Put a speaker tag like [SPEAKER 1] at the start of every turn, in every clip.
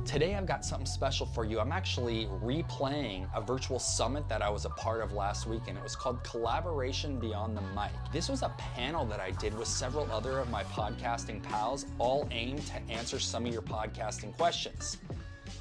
[SPEAKER 1] Today I've got something special for you. I'm actually replaying a virtual summit that I was a part of last week, and it was called Collaboration Beyond the Mic. This was a panel that I did with several other of my podcasting pals, all aimed to answer some of your podcasting questions.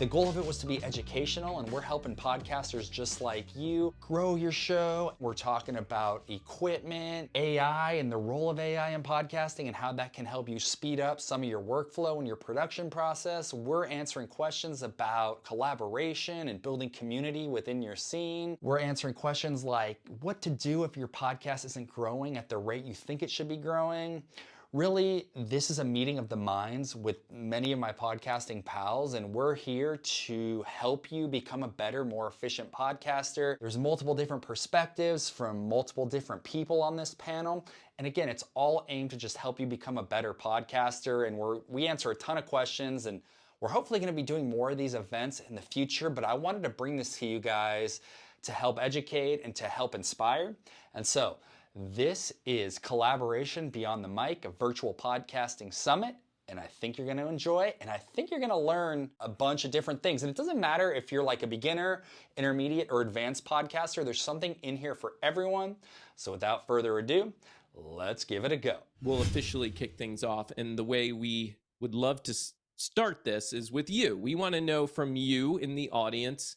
[SPEAKER 1] The goal of it was to be educational, and we're helping podcasters just like you grow your show. We're talking about equipment, AI, and the role of AI in podcasting and how that can help you speed up some of your workflow and your production process. We're answering questions about collaboration and building community within your scene. We're answering questions like what to do if your podcast isn't growing at the rate you think it should be growing. Really, this is a meeting of the minds with many of my podcasting pals, and we're here to help you become a better, more efficient podcaster. There's multiple different perspectives from multiple different people on this panel. And again, it's all aimed to just help you become a better podcaster. And we answer a ton of questions, and we're hopefully going to be doing more of these events in the future, but I wanted to bring this to you guys to help educate and to help inspire. And so, this is Collaboration Beyond the Mic, a virtual podcasting summit, and I think you're going to enjoy it, and I think you're going to learn a bunch of different things. And it doesn't matter if you're like a beginner, intermediate, or advanced podcaster, there's something in here for everyone. So without further ado, let's give it a go.
[SPEAKER 2] We'll officially kick things off, and the way we would love to start this is with you. We want to know from you in the audience,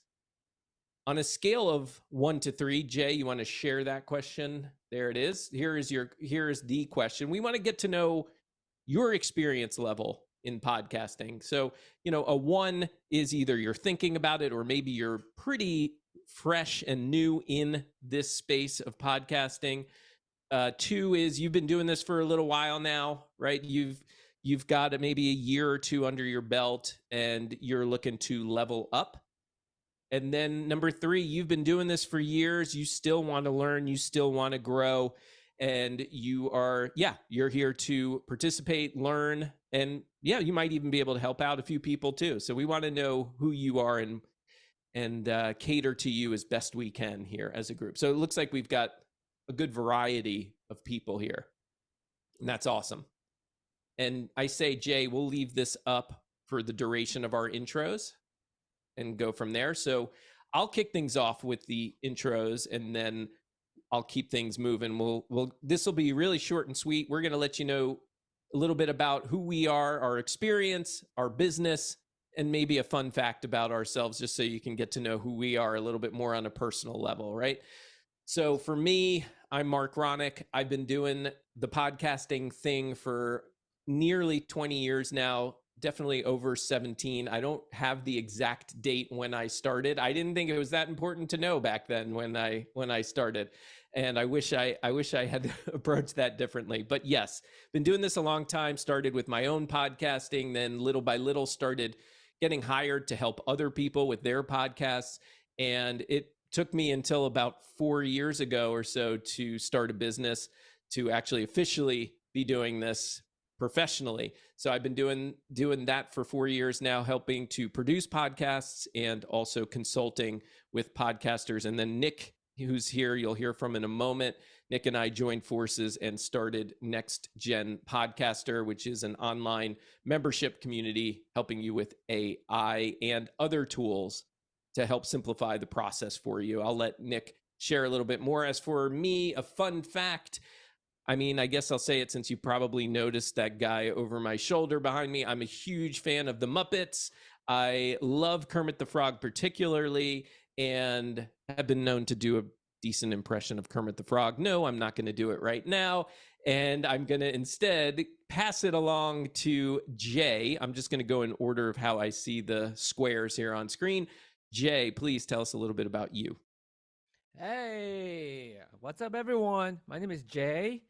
[SPEAKER 2] on a scale of 1 to 3, Jay, you want to share that question? There it is. Here is the question. We want to get to know your experience level in podcasting. So, a 1 is either you're thinking about it or maybe you're pretty fresh and new in this space of podcasting. 2 is you've been doing this for a little while now, right? You've got maybe a year or 2 under your belt and you're looking to level up. And then number 3, you've been doing this for years. You still want to learn. You still want to grow. And you're here to participate, learn, and you might even be able to help out a few people too. So we want to know who you are and cater to you as best we can here as a group. So it looks like we've got a good variety of people here. And that's awesome. And I say, Jay, we'll leave this up for the duration of our intros and go from there. So I'll kick things off with the intros, and then I'll keep things moving. This will be really short and sweet. We're going to let you know a little bit about who we are, our experience, our business, and maybe a fun fact about ourselves, just so you can get to know who we are a little bit more on a personal level, right? So for me, I'm Mark Ronick. I've been doing the podcasting thing for nearly 20 years now. Definitely over 17. I don't have the exact date when I started. I didn't think it was that important to know back then when I started. And I wish I had approached that differently. But yes, been doing this a long time. Started with my own podcasting, then little by little started getting hired to help other people with their podcasts. And it took me until about 4 years ago or so to start a business, to actually officially be doing this professionally. So I've been doing that for 4 years now, helping to produce podcasts and also consulting with podcasters. And then Nick, who's here, you'll hear from in a moment. Nick and I joined forces and started Next Gen Podcaster, which is an online membership community helping you with AI and other tools to help simplify the process for you. I'll let Nick share a little bit more. As for me, a fun fact, I guess I'll say it since you probably noticed that guy over my shoulder behind me. I'm a huge fan of the Muppets. I love Kermit the Frog particularly, and have been known to do a decent impression of Kermit the Frog. No, I'm not going to do it right now. And I'm going to instead pass it along to Jay. I'm just going to go in order of how I see the squares here on screen. Jay, please tell us a little bit about you.
[SPEAKER 3] Hey, what's up, everyone? My name is Jay.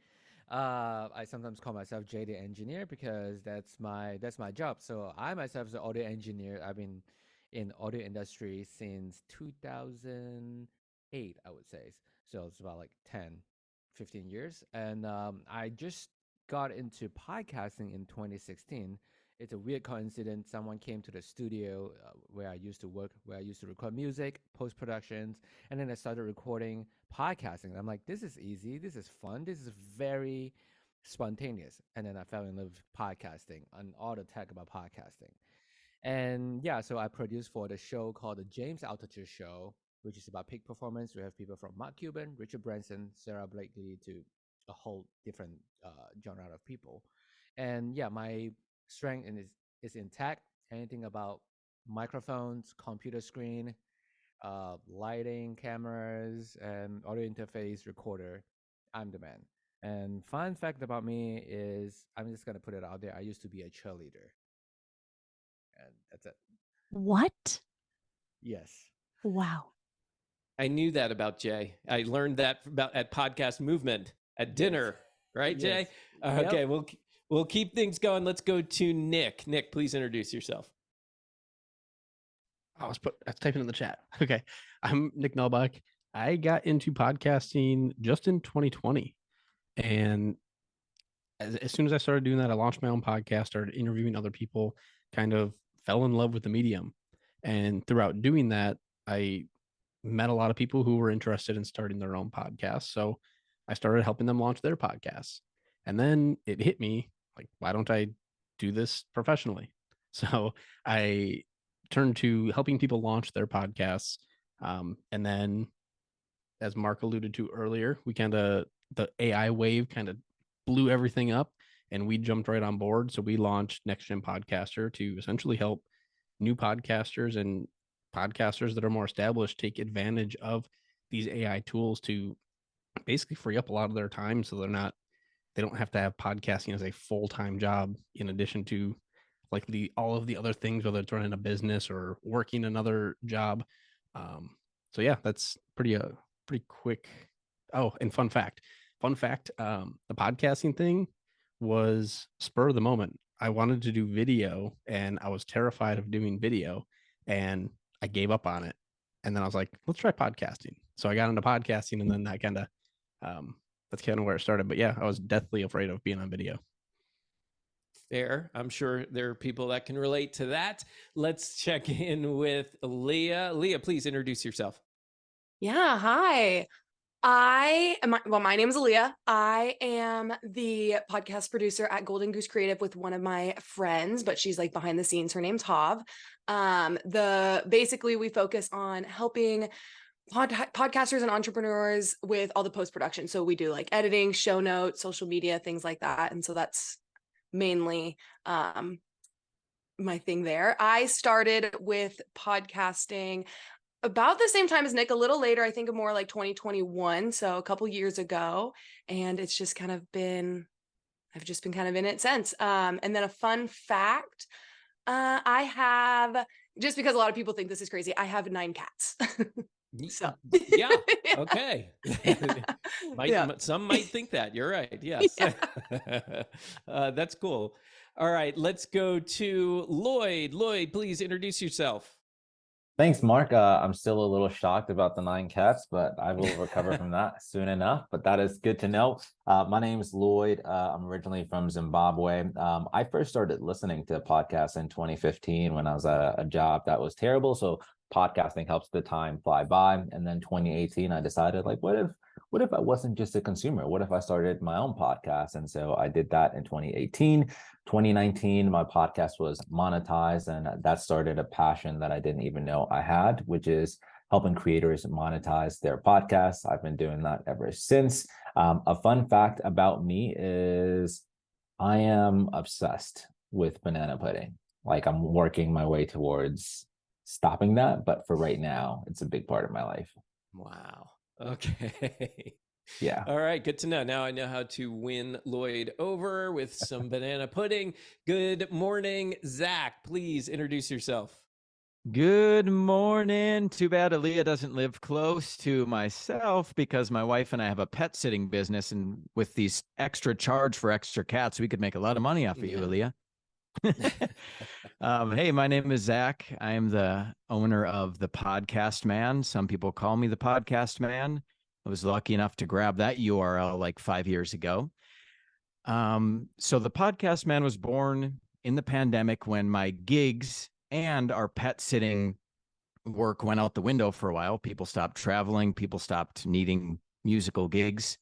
[SPEAKER 3] I sometimes call myself Jay the engineer because that's my job. So I myself is an audio engineer. I've been in audio industry since 2008, I would say. So it's about like 10, 15 years. And I just got into podcasting in 2016. It's a weird coincidence. Someone came to the studio where I used to work, where I used to record music, post-productions, and then I started recording podcasting. I'm like, this is easy. This is fun. This is very spontaneous. And then I fell in love with podcasting and all the tech about podcasting. And yeah, so I produced for the show called The James Altucher Show, which is about peak performance. We have people from Mark Cuban, Richard Branson, Sarah Blakely, to a whole different genre of people. And yeah, my strength is in tech. Anything about microphones, computer screen, lighting, cameras, and audio interface recorder, I'm the man. And fun fact about me is, I'm just gonna put it out there, I used to be a cheerleader, and that's it.
[SPEAKER 4] What?
[SPEAKER 3] Yes.
[SPEAKER 4] Wow.
[SPEAKER 2] I knew that about Jay. I learned that about at Podcast Movement at dinner, right, Jay?
[SPEAKER 3] Yes.
[SPEAKER 2] Okay,
[SPEAKER 3] Yep.
[SPEAKER 2] we'll keep things going. Let's go to Nick. Nick, please introduce yourself.
[SPEAKER 5] I was typing in the chat. Okay. I'm Nick Nelbach. I got into podcasting just in 2020. And as soon as I started doing that, I launched my own podcast, started interviewing other people, kind of fell in love with the medium. And throughout doing that, I met a lot of people who were interested in starting their own podcasts. So I started helping them launch their podcasts. And then it hit me like, why don't I do this professionally? So I turned to helping people launch their podcasts. And then, as Mark alluded to earlier, the AI wave kind of blew everything up and we jumped right on board. So we launched Next Gen Podcaster to essentially help new podcasters and podcasters that are more established take advantage of these AI tools to basically free up a lot of their time, so they don't have to have podcasting as a full-time job in addition to like all of the other things, whether it's running a business or working another job. So yeah, that's pretty quick. Oh, and fun fact, the podcasting thing was spur of the moment. I wanted to do video and I was terrified of doing video and I gave up on it. And then I was like, let's try podcasting. So I got into podcasting and then that that's kind of where it started. But yeah, I was deathly afraid of being on video.
[SPEAKER 2] Fair. I'm sure there are people that can relate to that. Let's check in with Leah. Leah, please introduce yourself.
[SPEAKER 6] Yeah, hi. My name is Aaliyah. I am the podcast producer at Golden Goose Creative with one of my friends, but she's like behind the scenes. Her name's Hav. Basically we focus on helping podcasters and entrepreneurs with all the post-production. So we do like editing, show notes, social media, things like that. And so that's mainly my thing there. I started with podcasting about the same time as Nick, a little later, I think more like 2021. So a couple years ago. And it's just kind of I've just been kind of in it since. And then a fun fact, I have, just because a lot of people think this is crazy, I have 9 cats. So
[SPEAKER 2] yeah, okay.
[SPEAKER 6] Yeah.
[SPEAKER 2] Some might think that. You're right. Yes.
[SPEAKER 6] Yeah.
[SPEAKER 2] That's cool. All right, let's go to Lloyd. Lloyd, please introduce yourself.
[SPEAKER 7] Thanks, Mark. I'm still a little shocked about the 9 cats, but I will recover from that soon enough. But that is good to know. My name is Lloyd. I'm originally from Zimbabwe. I first started listening to podcasts in 2015 when I was at a job that was terrible. So podcasting helps the time fly by. And then 2018, I decided, like, what if I wasn't just a consumer? What if I started my own podcast? And so I did that in 2018. 2019, my podcast was monetized, and that started a passion that I didn't even know I had, which is helping creators monetize their podcasts. I've been doing that ever since. A fun fact about me is I am obsessed with banana pudding. Like, I'm working my way towards stopping that, but for right now, it's a big part of my life.
[SPEAKER 2] Wow. Okay.
[SPEAKER 7] Yeah.
[SPEAKER 2] All right. Good to know. Now I know how to win Lloyd over with some banana pudding. Good morning, Zach. Please introduce yourself.
[SPEAKER 8] Good morning. Too bad Aaliyah doesn't live close to myself because my wife and I have a pet sitting business, and with these extra charge for extra cats, we could make a lot of money off of you, Aaliyah. Hey, my name is Zach. I am the owner of The Podcast Man. Some people call me The Podcast Man. I was lucky enough to grab that URL like 5 years ago. So The Podcast Man was born in the pandemic when my gigs and our pet sitting work went out the window for a while. People stopped traveling. People stopped needing musical gigs.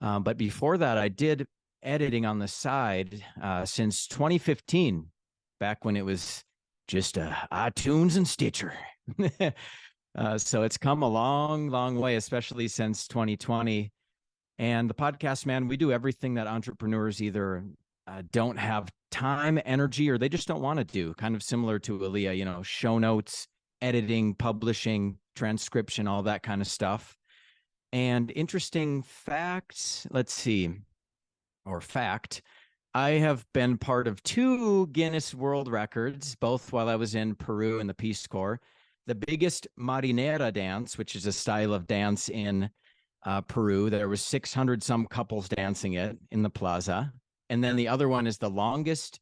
[SPEAKER 8] But before that, I did editing on the side since 2015, back when it was just iTunes and Stitcher. So it's come a long, long way, especially since 2020. And the podcast, man, we do everything that entrepreneurs either don't have time, energy, or they just don't want to do. Kind of similar to Aaliyah, you know, show notes, editing, publishing, transcription, all that kind of stuff. And interesting facts, let's see, or fact, I have been part of 2 Guinness World Records, both while I was in Peru in the Peace Corps. The biggest marinera dance, which is a style of dance in Peru, there was 600 some couples dancing it in the plaza. And then the other one is the longest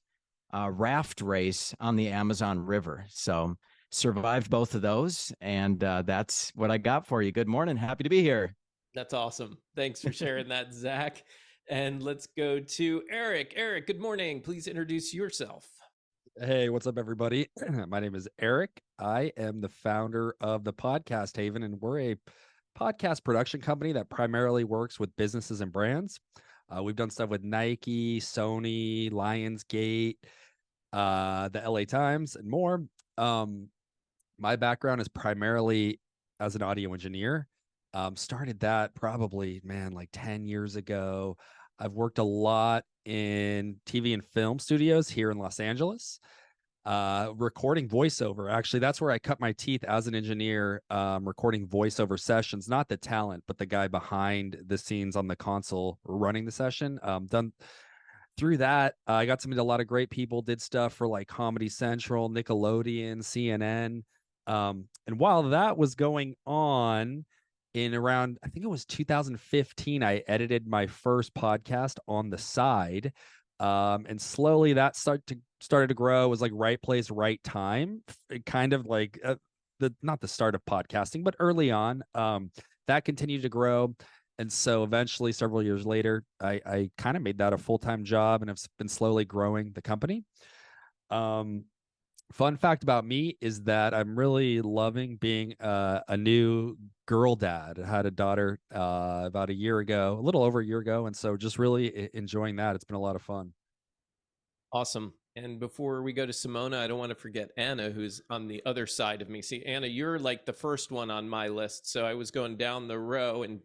[SPEAKER 8] raft race on the Amazon River. So survived both of those. And that's what I got for you. Good morning. Happy to be here.
[SPEAKER 2] That's awesome. Thanks for sharing that, Zach. And let's go to Eric. Eric, good morning. Please introduce yourself.
[SPEAKER 9] Hey, what's up, everybody? My name is Eric. I am the founder of the Podcast Haven, and we're a podcast production company that primarily works with businesses and brands. We've done stuff with Nike, Sony, Lionsgate, the LA Times, and more. My background is primarily as an audio engineer. Started that probably, like 10 years ago. I've worked a lot in TV and film studios here in Los Angeles, recording voiceover. Actually, that's where I cut my teeth as an engineer, recording voiceover sessions, not the talent, but the guy behind the scenes on the console running the session. Done through that, I got to meet a lot of great people, did stuff for like Comedy Central, Nickelodeon, CNN. And while that was going on, in around, I think it was 2015, I edited my first podcast on the side. And slowly that started to grow. It was like right place, right time. It kind of like not the start of podcasting, but early on, that continued to grow. And so eventually, several years later, I kind of made that a full-time job and have been slowly growing the company. Fun fact about me is that I'm really loving being a new girl dad. I had a daughter about a year ago, a little over a year ago. And so just really enjoying that. It's been a lot of fun.
[SPEAKER 2] Awesome. And before we go to Simona, I don't want to forget Anna, who's on the other side of me. See, Anna, you're like the first one on my list. So I was going down the row and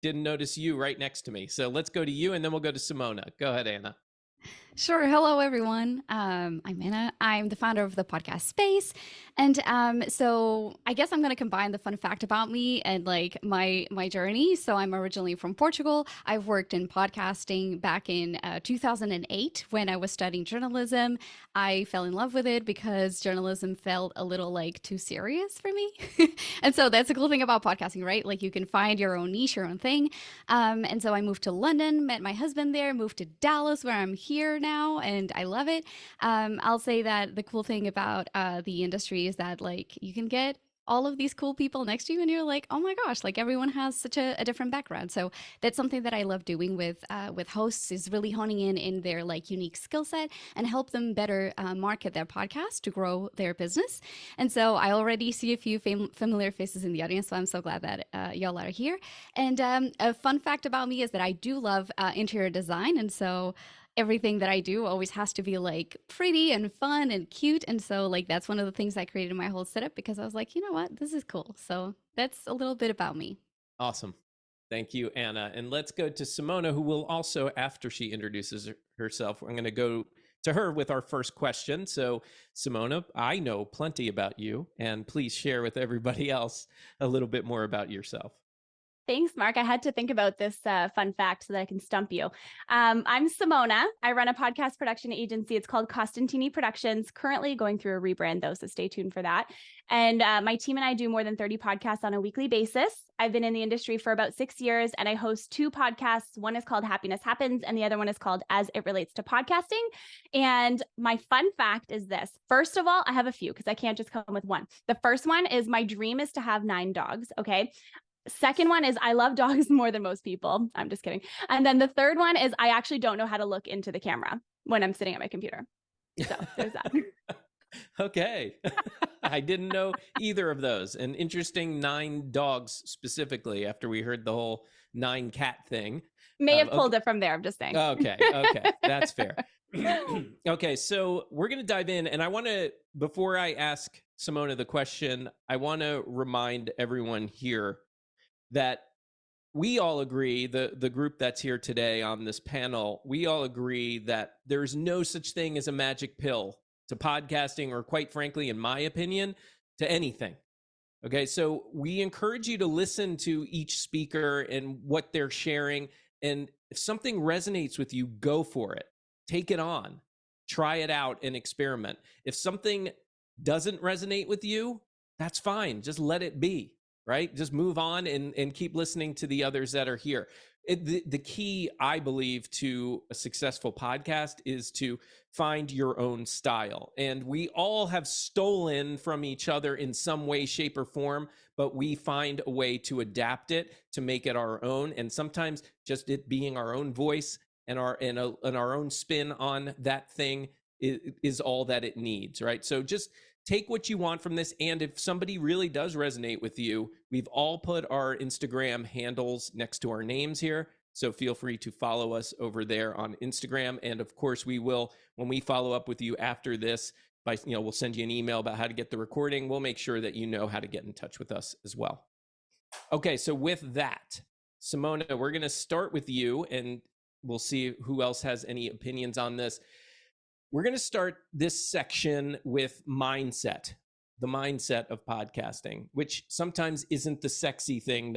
[SPEAKER 2] didn't notice you right next to me. So let's go to you and then we'll go to Simona. Go ahead, Anna.
[SPEAKER 10] Sure. Hello, everyone. I'm Anna. I'm the founder of the podcast Space. And so I guess I'm going to combine the fun fact about me and like my journey. So I'm originally from Portugal. I've worked in podcasting back in 2008 when I was studying journalism. I fell in love with it because journalism felt a little like too serious for me. And so that's the cool thing about podcasting, right? Like you can find your own niche, your own thing. And so I moved to London, met my husband there, moved to Dallas where I'm here now, and I love it. I'll say that the cool thing about the industry is that like you can get all of these cool people next to you and you're like, oh my gosh, like everyone has such a different background. So that's something that I love doing with hosts, is really honing in their like unique skill set and help them better market their podcast to grow their business. And so I already see a few familiar faces in the audience, so I'm so glad that y'all are here. And a fun fact about me is that I do love interior design, and so everything that I do always has to be like pretty and fun and cute. And so like that's one of the things I created my whole setup, because I was like, you know what, this is cool. So that's a little bit about me.
[SPEAKER 2] Awesome. Thank you, Anna. And let's go to Simona, who will also, after she introduces herself, I'm going to go to her with our first question. So Simona, I know plenty about you, and please share with everybody else a little bit more about yourself.
[SPEAKER 11] Thanks, Mark. I had to think about this fun fact so that I can stump you. I'm Simona. I run a podcast production agency. It's called Costantini Productions. Currently going through a rebrand, though, so stay tuned for that. And my team and I do more than 30 podcasts on a weekly basis. I've been in the industry for about 6 years, and I host 2 podcasts. One is called Happiness Happens, and the other one is called As It Relates to Podcasting. And my fun fact is this. First of all, I have a few because I can't just come with one. The first one is my dream is to have 9 dogs. Okay. Second one is I love dogs more than most people. I'm just kidding. And then the third one is I actually don't know how to look into the camera when I'm sitting at my computer. So there's that.
[SPEAKER 2] Okay. I didn't know either of those. An interesting 9 dogs specifically after we heard the whole 9 cat thing.
[SPEAKER 11] May have pulled it from there. I'm just saying.
[SPEAKER 2] Okay. That's fair. Okay, so we're going to dive in, and I want to, before I ask Simona the question, I want to remind everyone here that we all agree, the group that's here today on this panel, we all agree that there's no such thing as a magic pill to podcasting, or quite frankly, in my opinion, to anything. Okay, so we encourage you to listen to each speaker and what they're sharing. And if something resonates with you, go for it. Take it on. Try it out and experiment. If something doesn't resonate with you, that's fine. Just let it be, right? Just move on and keep listening to the others that are here. The key, I believe, to a successful podcast is to find your own style. And we all have stolen from each other in some way, shape, or form, but we find a way to adapt it, to make it our own. And sometimes just it being our own voice and our own spin on that thing is all that it needs, right? So just take what you want from this. And if somebody really does resonate with you, we've all put our Instagram handles next to our names here. So feel free to follow us over there on Instagram. And of course, we will, when we follow up with you after this, we'll send you an email about how to get the recording. We'll make sure that you know how to get in touch with us as well. Okay, so with that, Simona, we're going to start with you, and we'll see who else has any opinions on this. We're going to start this section with mindset, the mindset of podcasting, which sometimes isn't the sexy thing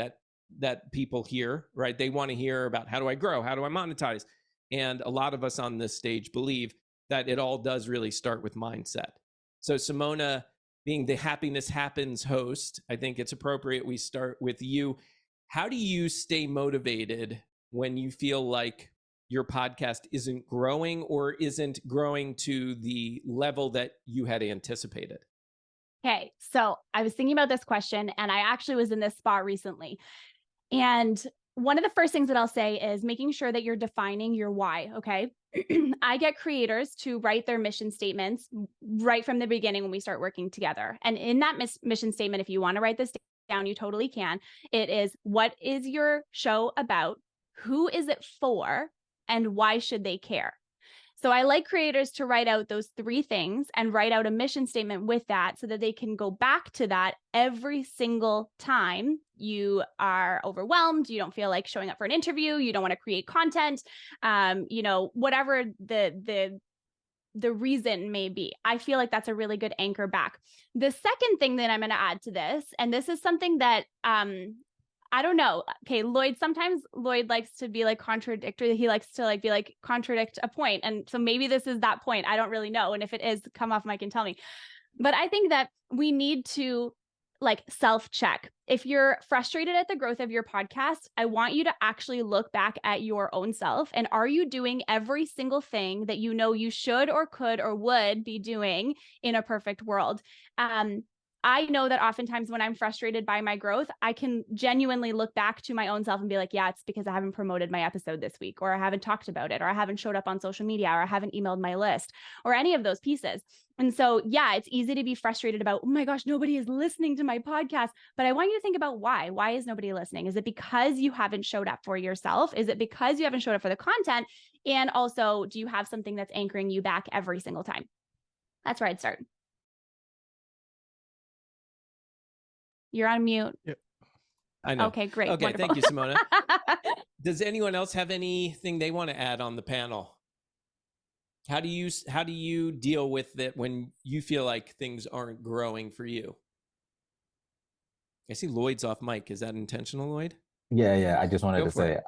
[SPEAKER 2] that people hear, right? They want to hear about, how do I grow? How do I monetize? And a lot of us on this stage believe that it all does really start with mindset. So Simona, being the Happiness Happens host, I think it's appropriate we start with you. How do you stay motivated when you feel like your podcast isn't growing, or isn't growing to the level that you had anticipated?
[SPEAKER 11] Okay, so I was thinking about this question, and I actually was in this spot recently. And one of the first things that I'll say is making sure that you're defining your why, okay? I get creators to write their mission statements right from the beginning when we start working together. And in that mission statement, if you want to write this down, you totally can. It is, what is your show about? Who is it for? And why should they care? So I like creators to write out those three things and write out a mission statement with that, so that they can go back to that every single time you are overwhelmed, you don't feel like showing up for an interview, you don't want to create content, whatever the reason may be. I feel like that's a really good anchor back. The second thing that I'm going to add to this, and this is something that I don't know. Okay, sometimes Lloyd likes to be like contradictory. He likes to be like contradict a point. And so maybe this is that point. I don't really know. And if it is, come off mic and tell me. But I think that we need to self-check. If you're frustrated at the growth of your podcast, I want you to actually look back at your own self. And are you doing every single thing that you know you should or could or would be doing in a perfect world? I know that oftentimes when I'm frustrated by my growth, I can genuinely look back to my own self and be like, yeah, it's because I haven't promoted my episode this week, or I haven't talked about it, or I haven't showed up on social media, or I haven't emailed my list, or any of those pieces. And so, yeah, it's easy to be frustrated about, oh my gosh, nobody is listening to my podcast. But I want you to think about why. Why is nobody listening? Is it because you haven't showed up for yourself? Is it because you haven't showed up for the content? And also, do you have something that's anchoring you back every single time? That's where I'd start. You're on mute.
[SPEAKER 2] Yep. I know.
[SPEAKER 11] Okay, great.
[SPEAKER 2] Okay,
[SPEAKER 11] wonderful.
[SPEAKER 2] thank you, Simona. Does anyone else have anything they want to add on the panel? How do you deal with it when you feel like things aren't growing for you? I see Lloyd's off mic. Is that intentional, Lloyd?
[SPEAKER 7] Yeah. I just wanted to say,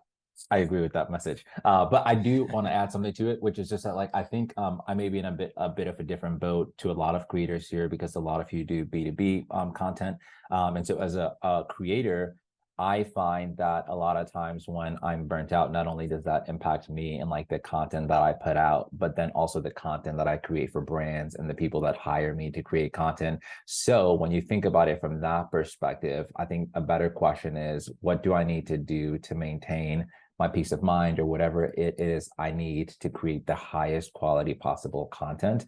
[SPEAKER 7] I agree with that message. But I do want to add something to it, which is just that, I think I may be in a bit of a different boat to a lot of creators here, because a lot of you do B2B content. And so as a creator, I find that a lot of times when I'm burnt out, not only does that impact me and the content that I put out, but then also the content that I create for brands and the people that hire me to create content. So when you think about it from that perspective, I think a better question is, what do I need to do to maintain my peace of mind, or whatever it is I need to create the highest quality possible content?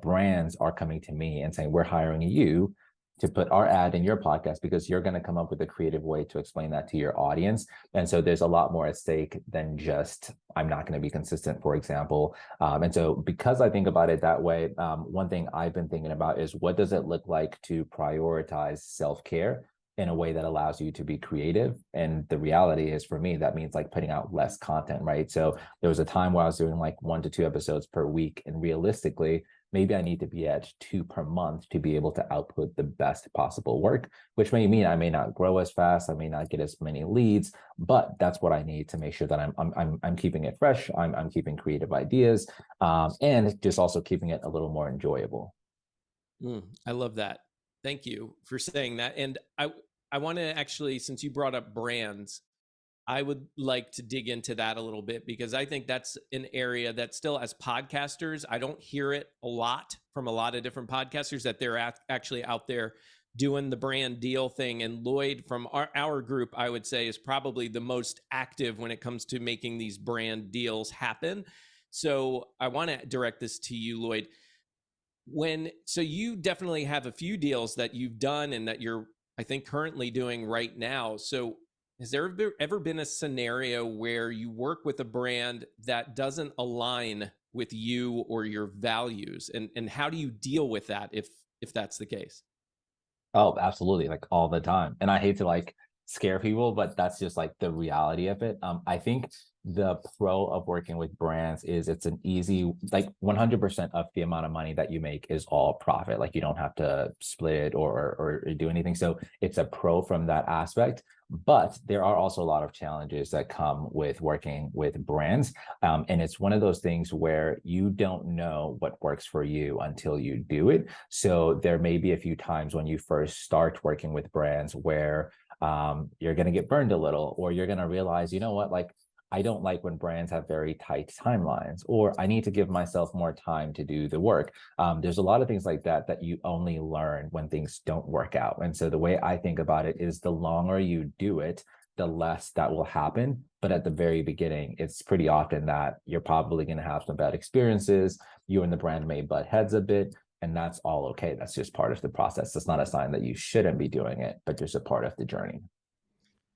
[SPEAKER 7] Brands are coming to me and saying, we're hiring you to put our ad in your podcast because you're going to come up with a creative way to explain that to your audience. And so there's a lot more at stake than just, I'm not going to be consistent, for example. And so because I think about it that way, one thing I've been thinking about is what does it look like to prioritize self-care in a way that allows you to be creative? And the reality is, for me, that means like putting out less content, right? So there was a time where I was doing like 1 to 2 episodes per week, and realistically, maybe I need to be at 2 per month to be able to output the best possible work, which may mean I may not grow as fast, I may not get as many leads, but that's what I need to make sure that I'm keeping it fresh, I'm keeping creative ideas, and just also keeping it a little more enjoyable.
[SPEAKER 2] I love that. Thank you for saying that. And I want to actually, since you brought up brands, I would like to dig into that a little bit, because I think that's an area that still, as podcasters, I don't hear it a lot from a lot of different podcasters, that they're actually out there doing the brand deal thing. And Lloyd, from our group, I would say is probably the most active when it comes to making these brand deals happen. So I want to direct this to you, Lloyd. So you definitely have a few deals that you've done and that you're, I think, currently doing right now. So has there ever been a scenario where you work with a brand that doesn't align with you or your values? And how do you deal with that if that's the case?
[SPEAKER 7] Oh, absolutely. Like all the time. And I hate to like scare people, but that's just like the reality of it. I think the pro of working with brands is it's an easy, like 100% of the amount of money that you make is all profit. Like you don't have to split it or do anything. So it's a pro from that aspect. But there are also a lot of challenges that come with working with brands. And it's one of those things where you don't know what works for you until you do it. So there may be a few times when you first start working with brands where you're going to get burned a little, or you're going to realize, you know what, like, I don't like when brands have very tight timelines, or I need to give myself more time to do the work. There's a lot of things like that that you only learn when things don't work out. And so the way I think about it is the longer you do it, the less that will happen. But at the very beginning, it's pretty often that you're probably going to have some bad experiences. You and the brand may butt heads a bit, and that's all okay. That's just part of the process. That's not a sign that you shouldn't be doing it, but just a part of the journey.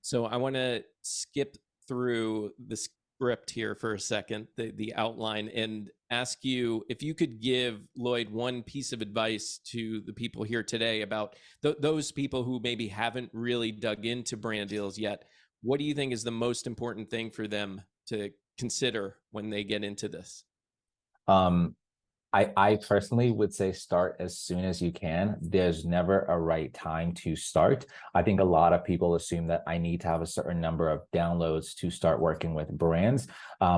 [SPEAKER 2] So I want to skip through the script here for a second, the outline, and ask you if you could give Lloyd one piece of advice to the people here today about those people who maybe haven't really dug into brand deals yet. What do you think is the most important thing for them to consider when they get into this?
[SPEAKER 7] I personally would say start as soon as you can. There's never a right time to start. I think a lot of people assume that I need to have a certain number of downloads to start working with brands.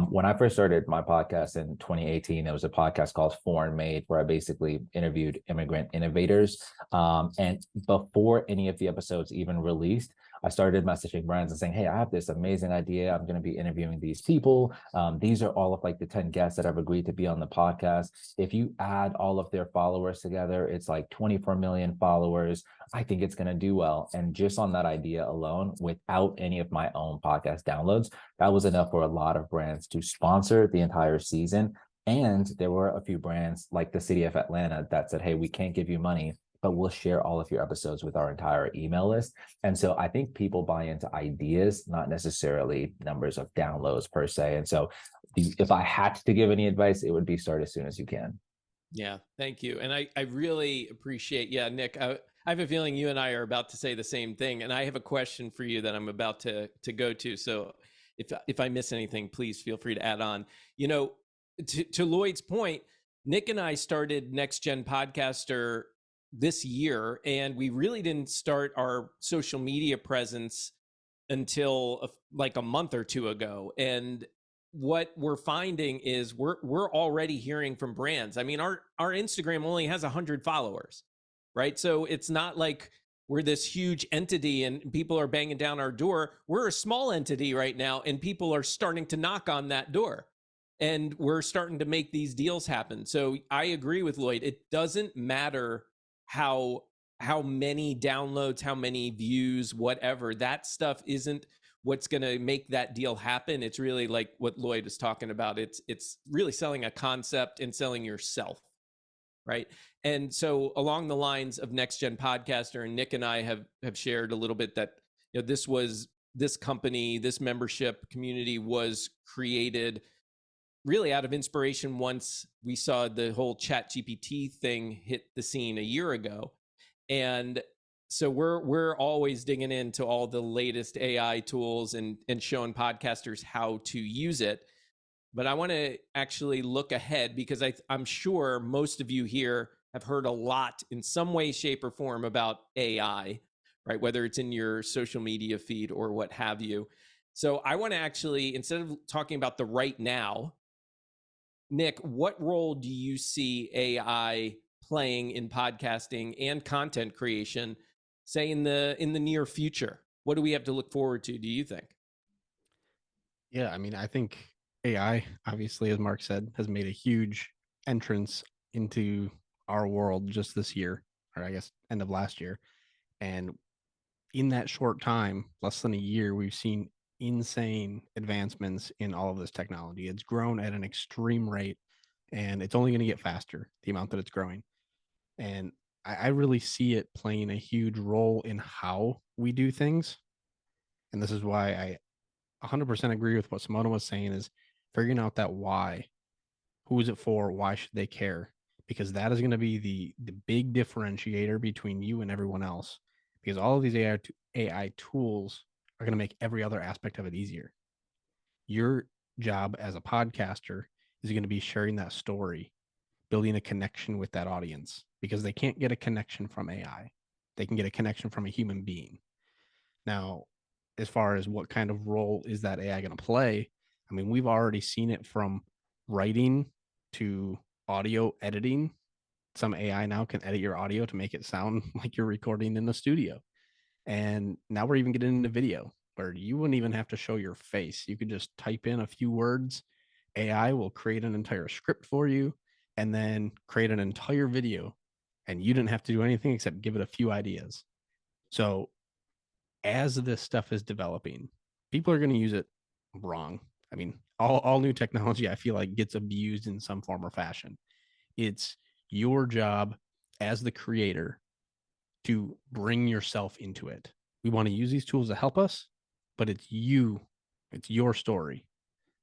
[SPEAKER 7] When I first started my podcast in 2018, there was a podcast called Foreign Made, where I basically interviewed immigrant innovators. And before any of the episodes even released, I started messaging brands and saying, hey, I have this amazing idea. I'm going to be interviewing these people. These are all of like the 10 guests that have agreed to be on the podcast. If you add all of their followers together, it's like 24 million followers. I think it's going to do well. And just on that idea alone, without any of my own podcast downloads, that was enough for a lot of brands to sponsor the entire season. And there were a few brands like the city of Atlanta that said, hey, we can't give you money, but we'll share all of your episodes with our entire email list. And so I think people buy into ideas, not necessarily numbers of downloads per se. And so if I had to give any advice, it would be start as soon as you can.
[SPEAKER 2] Yeah, thank you. And I really appreciate, Nick, I have a feeling you and I are about to say the same thing. And I have a question for you that I'm about to go to. So if I miss anything, please feel free to add on. You know, to Lloyd's point, Nick and I started Next Gen Podcaster this year, and we really didn't start our social media presence until like a month or two ago. And what we're finding is we're already hearing from brands. I mean, our Instagram only has 100 followers, right? So it's not like we're this huge entity and people are banging down our door. We're a small entity right now, and people are starting to knock on that door, and we're starting to make these deals happen. So I agree with Lloyd. It doesn't matter how many downloads, how many views, whatever. That stuff isn't what's going to make that deal happen. It's really like what Lloyd was talking about. It's really selling a concept and selling yourself, right? And so along the lines of Next Gen Podcaster, and Nick and I have shared a little bit that, you know, this company, this membership community was created really out of inspiration once we saw the whole ChatGPT thing hit the scene a year ago. And so we're always digging into all the latest AI tools and showing podcasters how to use it. But I want to actually look ahead, because I'm sure most of you here have heard a lot in some way, shape, or form about AI, right? Whether it's in your social media feed or what have you. So I want to actually, instead of talking about the right now, Nick, what role do you see AI playing in podcasting and content creation, say in the near future? What do we have to look forward to, do you think?
[SPEAKER 5] Yeah, I mean, I think AI, obviously, as Mark said, has made a huge entrance into our world just this year, or I guess end of last year. And in that short time, less than a year, we've seen insane advancements in all of this technology. It's grown at an extreme rate, and it's only going to get faster, the amount that it's growing. And I really see it playing a huge role in how we do things. And this is why I 100% agree with what Simona was saying, is figuring out that why. Who is it for? Why should they care? Because that is going to be the big differentiator between you and everyone else. Because all of these AI tools are going to make every other aspect of it easier. Your job as a podcaster is going to be sharing that story, building a connection with that audience, because they can't get a connection from AI. They can get a connection from a human being. Now, as far as what kind of role is that AI going to play, I mean, we've already seen it from writing to audio editing. Some AI now can edit your audio to make it sound like you're recording in the studio. And now we're even getting into video, where you wouldn't even have to show your face. You could just type in a few words. AI will create an entire script for you and then create an entire video. And you didn't have to do anything except give it a few ideas. So as this stuff is developing, people are going to use it wrong. I mean, all new technology, I feel like, gets abused in some form or fashion. It's your job as the creator to bring yourself into it. We want to use these tools to help us, but it's your story.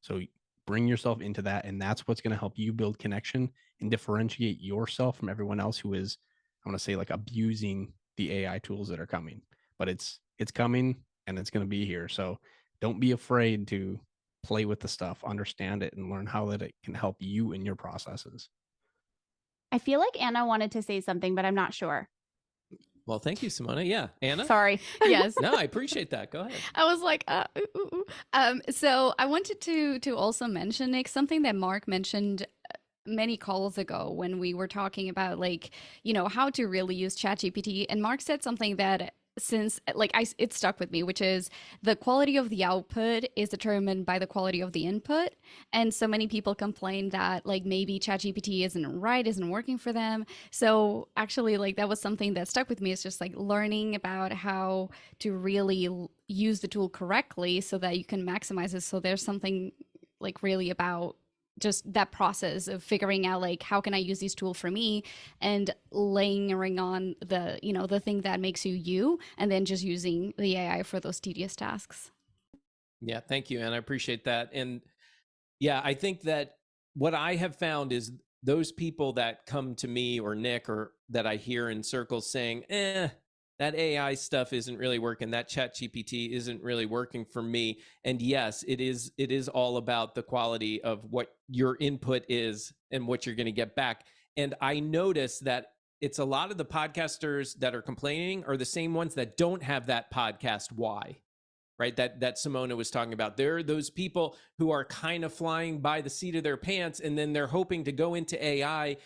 [SPEAKER 5] So bring yourself into that, and that's what's going to help you build connection and differentiate yourself from everyone else who is, I want to say, like, abusing the AI tools that are coming. But it's coming, and it's going to be here. So don't be afraid to play with the stuff, understand it, and learn how that it can help you in your processes.
[SPEAKER 11] I feel like Anna wanted to say something, but I'm not sure.
[SPEAKER 2] Well, thank you, Simona. Yeah, Anna?
[SPEAKER 11] Sorry.
[SPEAKER 10] Yes.
[SPEAKER 2] No, I appreciate that. Go ahead.
[SPEAKER 10] I was like, so I wanted to also mention, Nick, something that Mark mentioned many calls ago when we were talking about, like, you know, how to really use ChatGPT. And Mark said something that, since, like, it stuck with me, which is the quality of the output is determined by the quality of the input. And so many people complain that, like, maybe ChatGPT isn't working for them. So actually, like, that was something that stuck with me. It's just like learning about how to really use the tool correctly so that you can maximize it. So there's something, like, really about just that process of figuring out, like, how can I use these tools for me, and layering on the, you know, the thing that makes you, and then just using the AI for those tedious tasks.
[SPEAKER 2] Yeah, thank you, and I appreciate that. And yeah, I think that what I have found is those people that come to me or Nick, or that I hear in circles saying, that AI stuff isn't really working, that ChatGPT isn't really working for me. And yes, it is all about the quality of what your input is and what you're going to get back. And I notice that it's a lot of the podcasters that are complaining are the same ones that don't have that podcast why, right? That Simona was talking about. There are those people who are kind of flying by the seat of their pants, and then they're hoping to go into AI,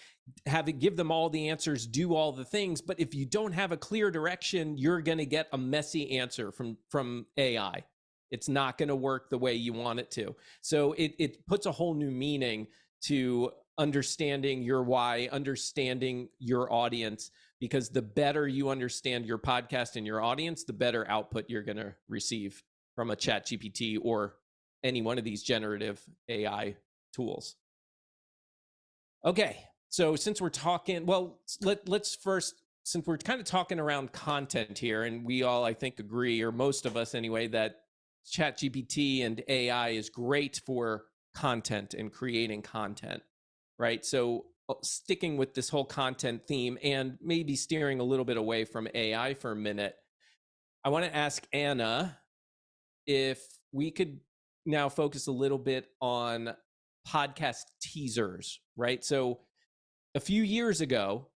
[SPEAKER 2] have it give them all the answers, do all the things. But if you don't have a clear direction, you're going to get a messy answer from AI. It's not going to work the way you want it to. So it puts a whole new meaning to understanding your why, understanding your audience, because the better you understand your podcast and your audience, the better output you're going to receive from a ChatGPT or any one of these generative AI tools. Okay, So since we're talking, well, let's first, since we're kind of talking around content here, and we all, I think, agree, or most of us anyway, that ChatGPT and AI is great for content and creating content, right? So sticking with this whole content theme and maybe steering a little bit away from AI for a minute, I want to ask Anna if we could now focus a little bit on podcast teasers, right? So a few years ago,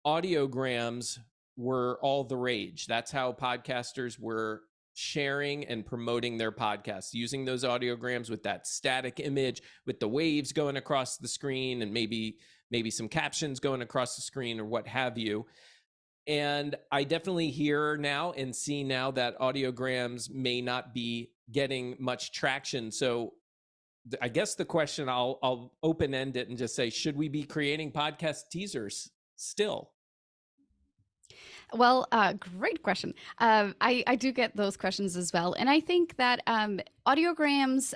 [SPEAKER 2] audiograms were all the rage. That's how podcasters were sharing and promoting their podcasts, using those audiograms with that static image, with the waves going across the screen, and maybe some captions going across the screen or what have you. And I definitely hear now and see now that audiograms may not be getting much traction. So I guess the question, I'll open end it and just say, should we be creating podcast teasers still?
[SPEAKER 10] Well, great question. I do get those questions as well, and I think that audiograms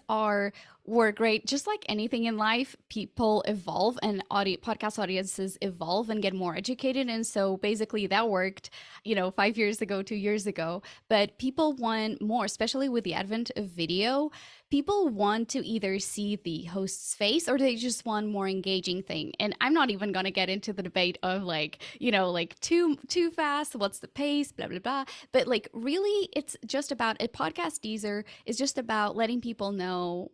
[SPEAKER 10] were great. Just like anything in life, people evolve, and podcast audiences evolve and get more educated. And so basically, that worked, 5 years ago, 2 years ago. But people want more, especially with the advent of video. People want to either see the host's face or they just want more engaging thing. And I'm not even going to get into the debate of too fast, what's the pace, blah, blah, blah. But really, it's just about a podcast teaser is just about letting people know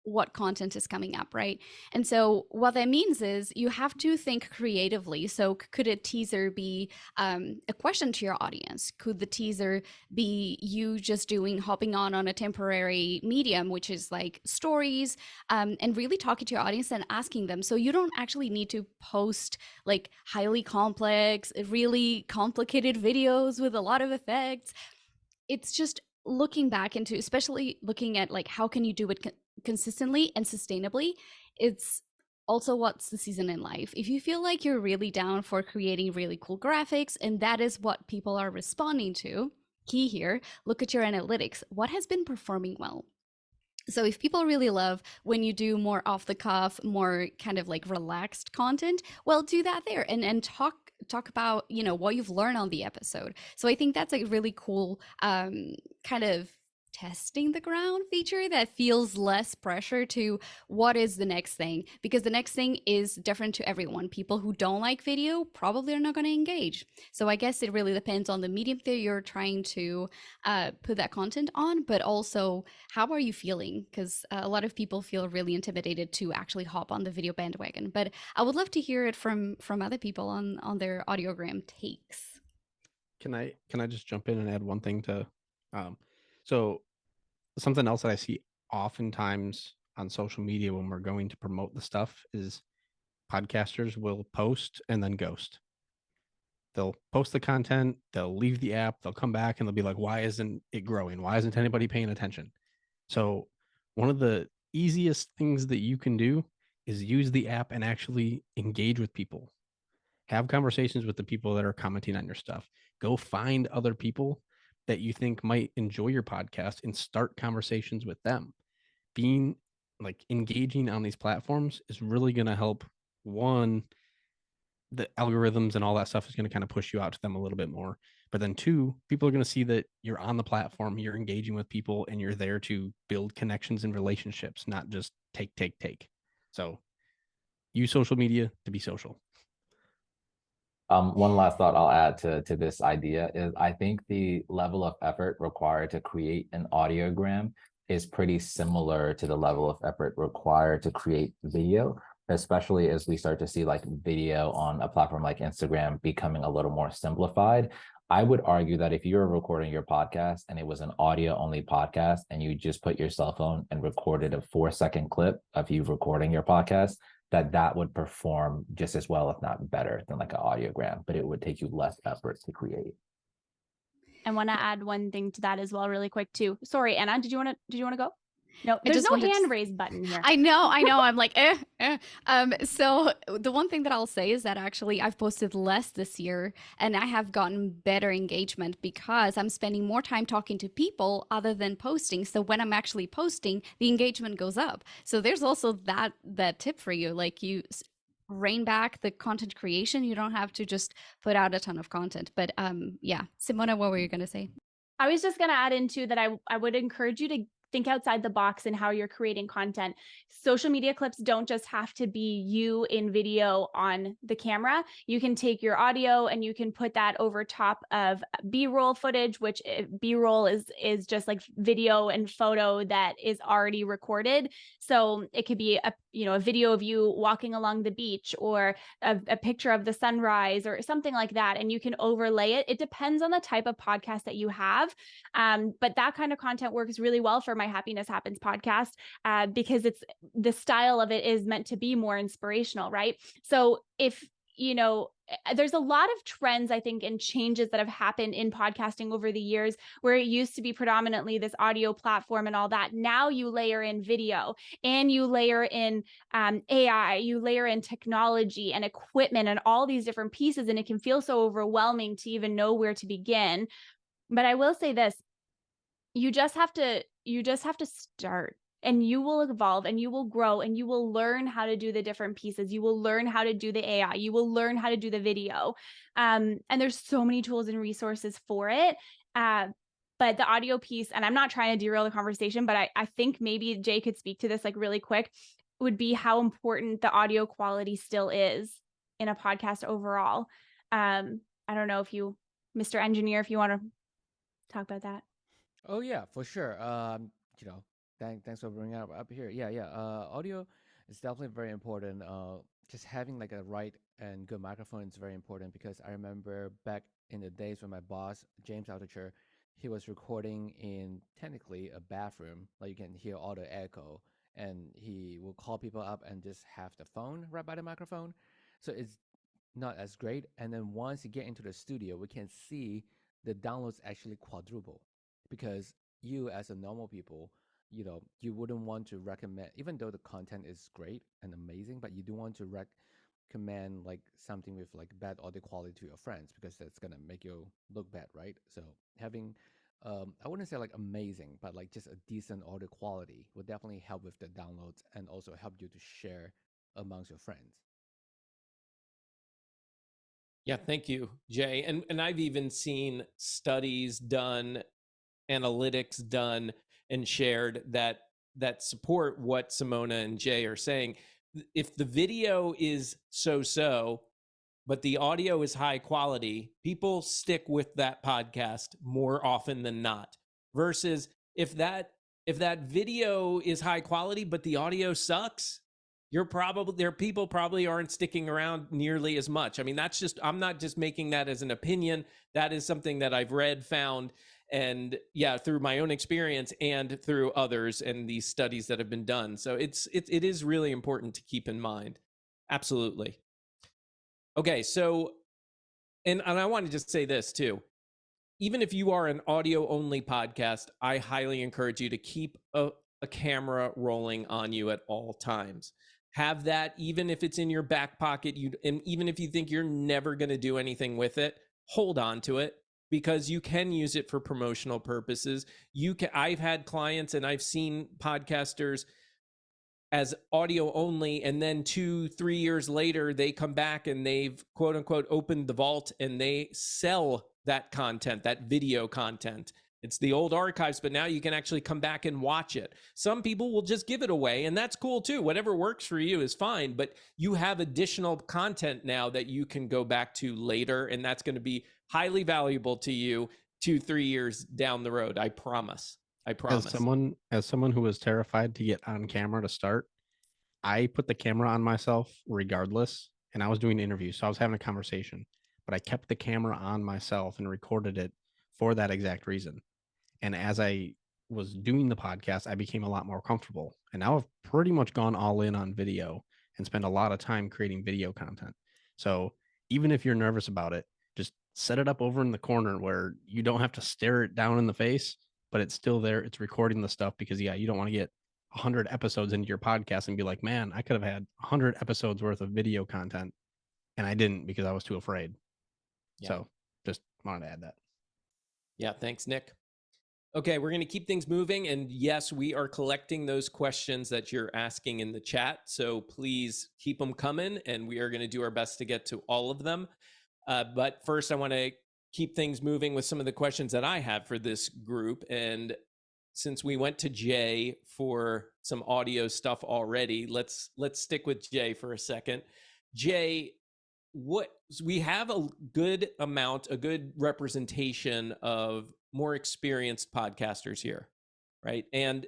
[SPEAKER 10] what content is coming up, right? And so what that means is you have to think creatively. So could a teaser be a question to your audience? Could the teaser be you just hopping on a temporary medium, which is like stories, and really talking to your audience and asking them? So you don't actually need to post like highly complex, really complicated videos with a lot of effects. It's just looking back into, especially looking at how can you do it consistently and sustainably. It's also what's the season in life. If you feel like you're really down for creating really cool graphics and that is what people are responding to, key here, look at your analytics. What has been performing well? So if people really love when you do more off the cuff, more kind of relaxed content, well, do that there and talk about what you've learned on the episode. So I think that's a really cool kind of testing the ground feature that feels less pressure to what is the next thing, because the next thing is different to everyone. People who don't like video probably are not going to engage. So I guess it really depends on the medium that you're trying to put that content on, but also how are you feeling? Because a lot of people feel really intimidated to actually hop on the video bandwagon. But I would love to hear it from other people on their audiogram takes.
[SPEAKER 5] Can I just jump in and add one thing to so something else that I see oftentimes on social media when we're going to promote the stuff is podcasters will post and then ghost. They'll post the content, they'll leave the app, they'll come back and they'll be like, why isn't it growing? Why isn't anybody paying attention? So one of the easiest things that you can do is use the app and actually engage with people. Have conversations with the people that are commenting on your stuff. Go find other people that you think might enjoy your podcast and start conversations with them. Being engaging on these platforms is really going to help. One, the algorithms and all that stuff is going to kind of push you out to them a little bit more. But then two, people are going to see that you're on the platform, you're engaging with people, and you're there to build connections and relationships, not just take. So use social media to be social.
[SPEAKER 7] One last thought I'll add to this idea is I think the level of effort required to create an audiogram is pretty similar to the level of effort required to create video, especially as we start to see video on a platform like Instagram becoming a little more simplified. I would argue that if you were recording your podcast and it was an audio only podcast and you just put your cell phone and recorded a 4-second clip of you recording your podcast, that would perform just as well, if not better, than an audiogram, but it would take you less effort to create.
[SPEAKER 11] I want to add one thing to that as well, really quick too. Sorry, Anna, did you want to go? No, there's no hand raise button here.
[SPEAKER 10] I know. I'm like, So the one thing that I'll say is that actually I've posted less this year and I have gotten better engagement because I'm spending more time talking to people other than posting. So when I'm actually posting, the engagement goes up. So there's also that tip for you. rein back the content creation. You don't have to just put out a ton of content. But yeah, Simona, what were you going to say?
[SPEAKER 11] I was just going to add into that. I would encourage you to think outside the box in how you're creating content. Social media clips don't just have to be you in video on the camera. You can take your audio and you can put that over top of B-roll footage, which B-roll is just like video and photo that is already recorded. So it could be a video of you walking along the beach, or a picture of the sunrise, or something like that, and you can overlay it. It depends on the type of podcast that you have, but that kind of content works really well for My Happiness Happens podcast, because the style of it is meant to be more inspirational, right? So if there's a lot of trends, I think, and changes that have happened in podcasting over the years, where it used to be predominantly this audio platform and all that. Now you layer in video, and you layer in AI, you layer in technology and equipment and all these different pieces, and it can feel so overwhelming to even know where to begin. But I will say this, you just have to start, and you will evolve, and you will grow, and you will learn how to do the different pieces. You will learn how to do the AI. You will learn how to do the video. And there's so many tools and resources for it. But the audio piece, and I'm not trying to derail the conversation, but I think maybe Jay could speak to this like really quick, would be how important the audio quality still is in a podcast overall. I don't know if you, Mr. Engineer, if you want to talk about that.
[SPEAKER 3] Oh yeah, for sure. Thanks for bringing it up here. Yeah. Audio is definitely very important. Just having like a right and good microphone is very important, because I remember back in the days when my boss, James Altucher, he was recording in technically a bathroom, like you can hear all the echo, and he will call people up and just have the phone right by the microphone. So it's not as great. And then once you get into the studio, we can see the downloads actually quadruple, because you as a normal people, you wouldn't want to recommend, even though the content is great and amazing, but you do want to recommend like something with like bad audio quality to your friends, because that's gonna make you look bad, right? So having I wouldn't say like amazing, but like just a decent audio quality would definitely help with the downloads, and also help you to share amongst your friends.
[SPEAKER 2] Yeah, thank you, Jay. And I've even seen studies done, analytics done, and shared that support what Simona and Jay are saying. If the video is so, but the audio is high quality, people stick with that podcast more often than not. Versus if that video is high quality but the audio sucks, people probably aren't sticking around nearly as much. I mean, I'm not just making that as an opinion. That is something that I've read, found, and through my own experience and through others and these studies that have been done. So it is really important to keep in mind. Absolutely. Okay, so and I want to just say this too. Even if you are an audio only podcast, I highly encourage you to keep a camera rolling on you at all times. Have that, even if it's in your back pocket, and even if you think you're never going to do anything with it, hold on to it, because you can use it for promotional purposes. I've had clients and I've seen podcasters as audio only, and then 2-3 years later they come back and they've quote unquote opened the vault and they sell that content, that video content. It's the old archives, but now you can actually come back and watch it. Some people will just give it away, and that's cool too. Whatever works for you is fine, but you have additional content now that you can go back to later, and that's going to be highly valuable to you 2-3 years down the road. I promise.
[SPEAKER 5] As someone who was terrified to get on camera to start, I put the camera on myself regardless, and I was doing interviews, so I was having a conversation, but I kept the camera on myself and recorded it for that exact reason. And as I was doing the podcast, I became a lot more comfortable, and now I've pretty much gone all in on video and spend a lot of time creating video content. So even if you're nervous about it, just set it up over in the corner where you don't have to stare it down in the face, but it's still there. It's recording the stuff, because you don't want to get 100 episodes into your podcast and be like, man, I could have had 100 episodes worth of video content, and I didn't because I was too afraid. So just wanted to add that.
[SPEAKER 2] Yeah, thanks, Nick. Okay, we're going to keep things moving. And yes, we are collecting those questions that you're asking in the chat. So please keep them coming, and we are going to do our best to get to all of them. But first, I want to keep things moving with some of the questions that I have for this group. And since we went to Jay for some audio stuff already, let's stick with Jay for a second. Jay, what we have a good representation of more experienced podcasters here, right? And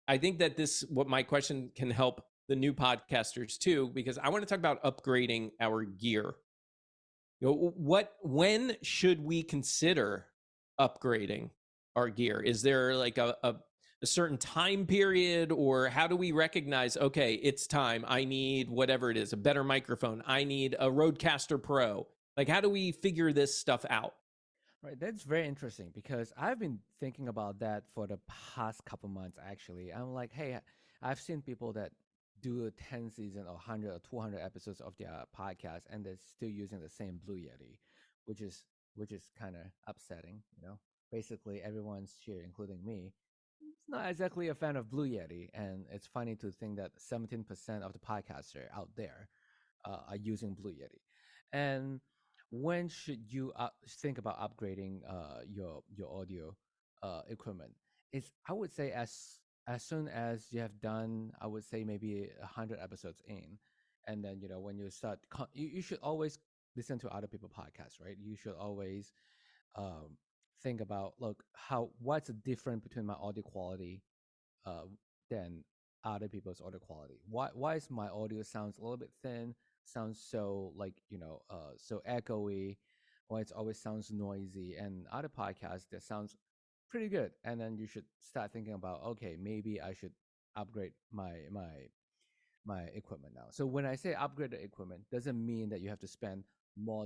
[SPEAKER 2] I think that what my question can help the new podcasters too, because I want to talk about upgrading our gear. When should we consider upgrading our gear? Is there like a certain time period, or how do we recognize, okay, it's time, I need whatever it is, a better microphone, I need a Rodecaster Pro? Like, how do we figure this stuff out?
[SPEAKER 3] Right, that's very interesting because I've been thinking about that for the past couple months. Actually, I'm like, hey, I've seen people that do a 10 season or 100 or 200 episodes of their podcast, and they're still using the same Blue Yeti, which is kind of upsetting. Basically everyone's here, including me, is not exactly a fan of Blue Yeti, and it's funny to think that 17% of the podcaster out there are using Blue Yeti. And when should you think about upgrading your audio equipment? I would say as soon as you have done, I would say maybe 100 episodes in, and then when you start, you should always listen to other people's podcasts, right? You should always think about, look, what's the difference between my audio quality uh, than other people's audio quality. Why is my audio sounds a little bit thin, sounds so so echoey, why it always sounds noisy, and other podcasts that sounds pretty good. And then you should start thinking about, okay, maybe I should upgrade my equipment now. So when I say upgrade the equipment, doesn't mean that you have to spend more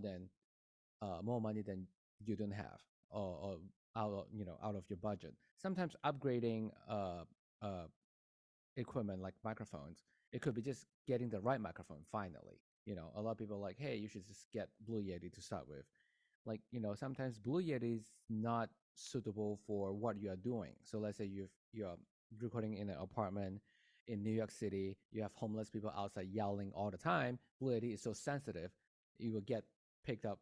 [SPEAKER 3] money than you don't have, or out of your budget. Sometimes upgrading equipment like microphones, it could be just getting the right microphone finally. A lot of people are like, hey, you should just get Blue Yeti to start with. Like, sometimes Blue Yeti is not suitable for what you are doing. So let's say you're recording in an apartment in New York City, you have homeless people outside yelling all the time. Blue Yeti is so sensitive, you will get picked up,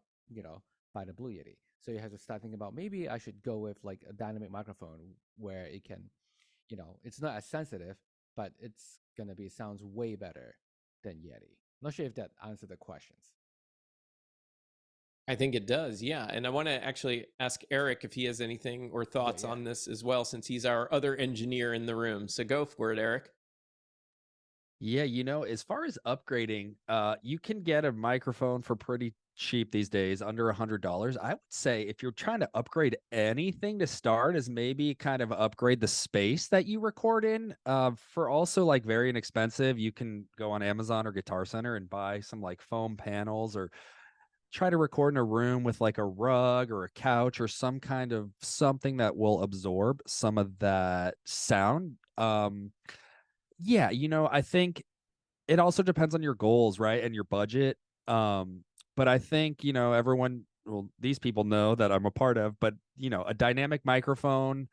[SPEAKER 3] by the Blue Yeti. So you have to start thinking about, maybe I should go with like a dynamic microphone where it can, it's not as sensitive, but it's gonna be sounds way better than Yeti. Not sure if that answered the questions.
[SPEAKER 2] I think it does, yeah. And I want to actually ask Eric if he has anything or thoughts on this as well, since he's our other engineer in the room. So go for it, Eric.
[SPEAKER 9] Yeah, as far as upgrading, you can get a microphone for pretty cheap these days, under $100. I would say if you're trying to upgrade anything to start, is maybe kind of upgrade the space that you record in. For also like very inexpensive, you can go on Amazon or Guitar Center and buy some like foam panels, or try to record in a room with like a rug or a couch or some kind of something that will absorb some of that sound. Yeah, I think it also depends on your goals, right? And your budget. But I think, everyone, well, these people know that I'm a part of, but a dynamic microphone,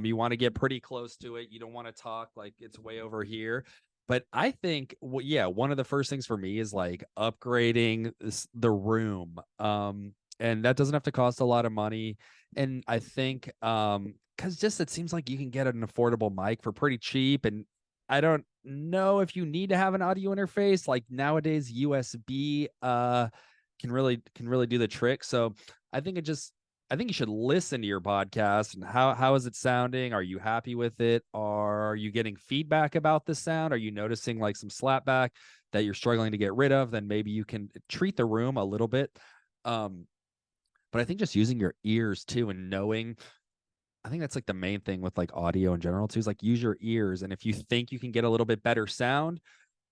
[SPEAKER 9] you want to get pretty close to it. You don't want to talk like it's way over here. But I think, one of the first things for me is like upgrading the room. And that doesn't have to cost a lot of money. And I think, because just it seems like you can get an affordable mic for pretty cheap. And I don't know if you need to have an audio interface. Like nowadays, USB can really do the trick. So I think you should listen to your podcast and how is it sounding? Are you happy with it? Are you getting feedback about the sound? Are you noticing like some slapback that you're struggling to get rid of? Then maybe you can treat the room a little bit. But I think just using your ears too, and knowing, I think that's like the main thing with like audio in general too, is like use your ears. And if you think you can get a little bit better sound,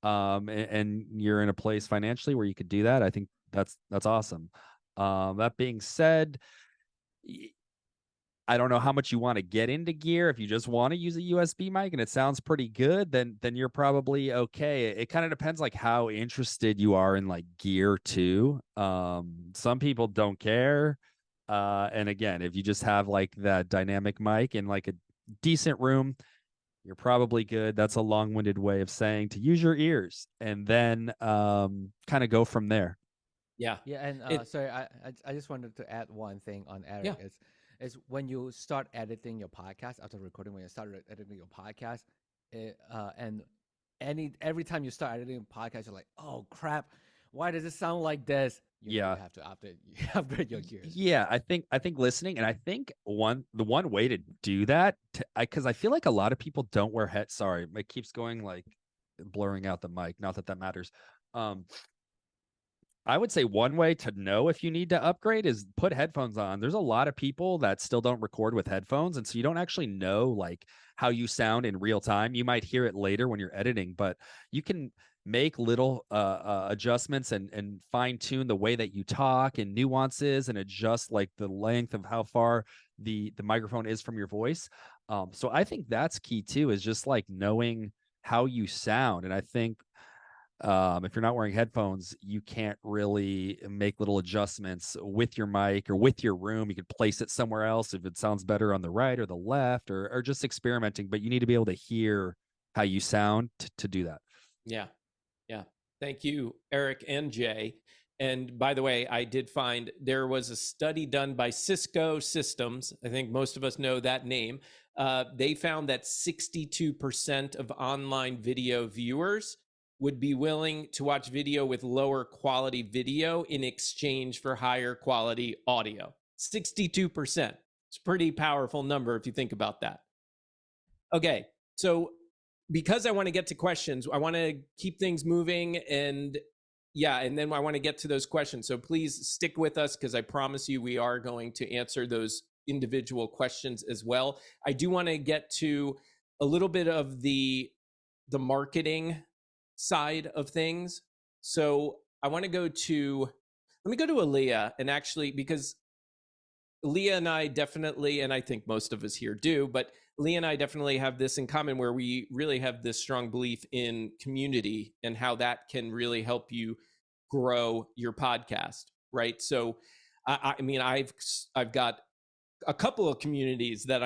[SPEAKER 9] and you're in a place financially where you could do that, I think that's awesome. That being said, I don't know how much you want to get into gear. If you just want to use a USB mic and it sounds pretty good, then you're probably okay. It kind of depends like how interested you are in like gear too. Some people don't care. And again, if you just have like that dynamic mic in like a decent room, you're probably good. That's a long-winded way of saying to use your ears and then kind of go from there.
[SPEAKER 2] Yeah.
[SPEAKER 3] Yeah, and
[SPEAKER 2] It-
[SPEAKER 3] sorry, I just wanted to add one thing on Eric.
[SPEAKER 2] Yeah.
[SPEAKER 3] Is when you start editing your podcast after recording, when you start editing your podcast, and every time you start editing a podcast, you're like, oh crap, why does it sound like this? You know,
[SPEAKER 9] Yeah.
[SPEAKER 3] you have to upgrade your gears.
[SPEAKER 9] Yeah, I think listening, and I think the one way to do that, because I feel like a lot of people don't wear Sorry, it keeps going like blurring out the mic. Not that that matters. I would say one way to know if you need to upgrade is put headphones on. There's a lot of people that still don't record with headphones, and so you don't actually know like how you sound in real time. You might hear it later when you're editing, but you can make little adjustments and fine tune the way that you talk and nuances and adjust like the length of how far the microphone is from your voice. So I think that's key too, is just like knowing how you sound. And I think if you're not wearing headphones, you can't really make little adjustments with your mic or with your room. You could place it somewhere else if it sounds better on the right or the left, or just experimenting, but you need to be able to hear how you sound to do that.
[SPEAKER 2] Yeah. Yeah. Thank you, Eric and Jay. And by the way, I did find there was a study done by Cisco Systems. I think most of us know that name. They found that 62% of online video viewers would be willing to watch video with lower quality video in exchange for higher quality audio. 62%. It's a pretty powerful number if you think about that. Okay, so because I want to get to questions, I want to keep things moving, and then I want to get to those questions. So please stick with us, because I promise you we are going to answer those individual questions as well. I do want to get to a little bit of the marketing side of things. So I want to let me go to Aaliyah, and actually, because Leah and I definitely, and I think most of us here do, but Leah and I definitely have this in common, where we really have this strong belief in community and how that can really help you grow your podcast, right? So, I mean, I've got a couple of communities that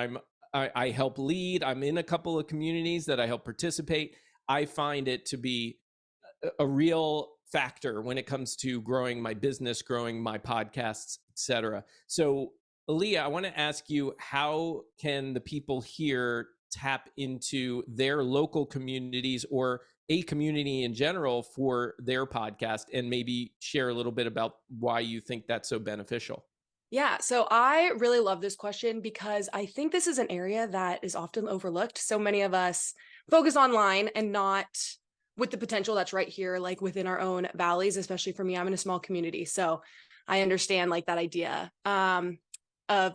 [SPEAKER 2] I help lead. I'm in a couple of communities that I help participate. I find it to be a real factor when it comes to growing my business, growing my podcasts, etc. So, Aaliyah, I want to ask you, how can the people here tap into their local communities or a community in general for their podcast, and maybe share a little bit about why you think that's so beneficial?
[SPEAKER 6] Yeah, so I really love this question because I think this is an area that is often overlooked. So many of us focus online and not with the potential that's right here, like within our own valleys. Especially for me, I'm in a small community, so I understand like that idea of,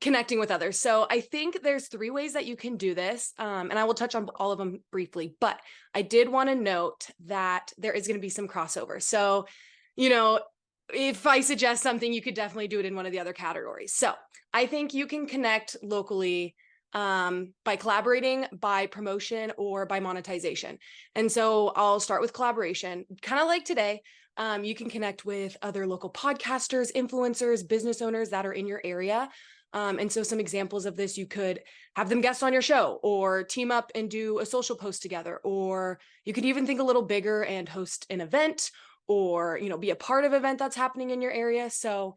[SPEAKER 6] connecting with others. So I think there's 3 ways that you can do this. And I will touch on all of them briefly, but I did want to note that there is going to be some crossover. So, if I suggest something, you could definitely do it in one of the other categories. So I think you can connect locally by collaborating, by promotion, or by monetization. And so I'll start with collaboration, kind of like today. You can connect with other local podcasters, influencers, business owners that are in your area. And so some examples of this, you could have them guest on your show, or team up and do a social post together, or you could even think a little bigger and host an event, or be a part of an event that's happening in your area. So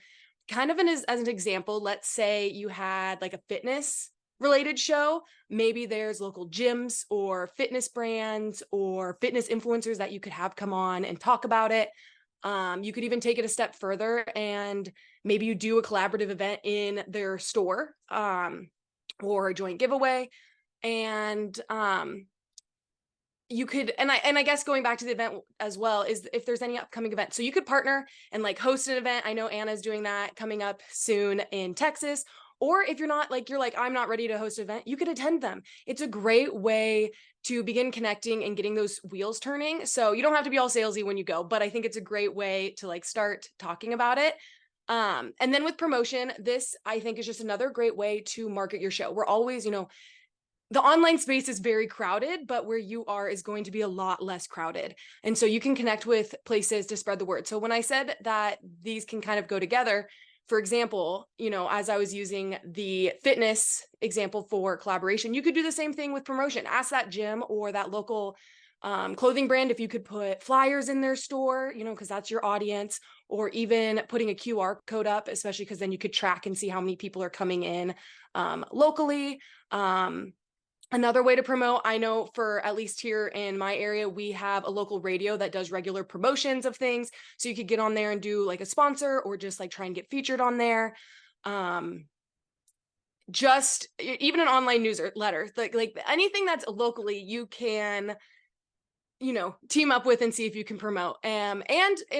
[SPEAKER 6] kind of as an example, let's say you had like a fitness related show. Maybe there's local gyms or fitness brands or fitness influencers that you could have come on and talk about it. You could even take it a step further, and maybe you do a collaborative event in their store, or a joint giveaway. And you could, and I guess going back to the event as well, is if there's any upcoming event. So you could partner and like host an event. I know Anna's doing that coming up soon in Texas. Or if you're not like, I'm not ready to host an event, you could attend them. It's a great way to begin connecting and getting those wheels turning. So you don't have to be all salesy when you go, but I think it's a great way to like start talking about it. And then with promotion, this I think is just another great way to market your show. We're always, the online space is very crowded, but where you are is going to be a lot less crowded. And so you can connect with places to spread the word. So when I said that these can kind of go together, for example, as I was using the fitness example for collaboration, you could do the same thing with promotion. Ask that gym or that local clothing brand if you could put flyers in their store, because that's your audience, or even putting a QR code up, especially because then you could track and see how many people are coming in locally. Another way to promote, I know for at least here in my area, we have a local radio that does regular promotions of things. So you could get on there and do like a sponsor or just like try and get featured on there. Just even an online newsletter, like anything that's locally, you can team up with and see if you can promote. And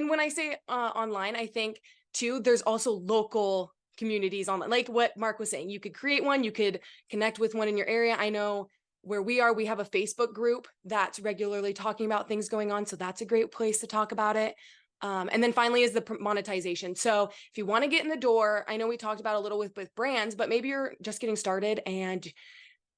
[SPEAKER 6] when I say online, I think too, there's also local communities online, like what Mark was saying. You could create one, you could connect with one in your area. I know where we are, we have a Facebook group that's regularly talking about things going on. So that's a great place to talk about it. And then finally is the monetization. So if you want to get in the door, I know we talked about a little with brands, but maybe you're just getting started and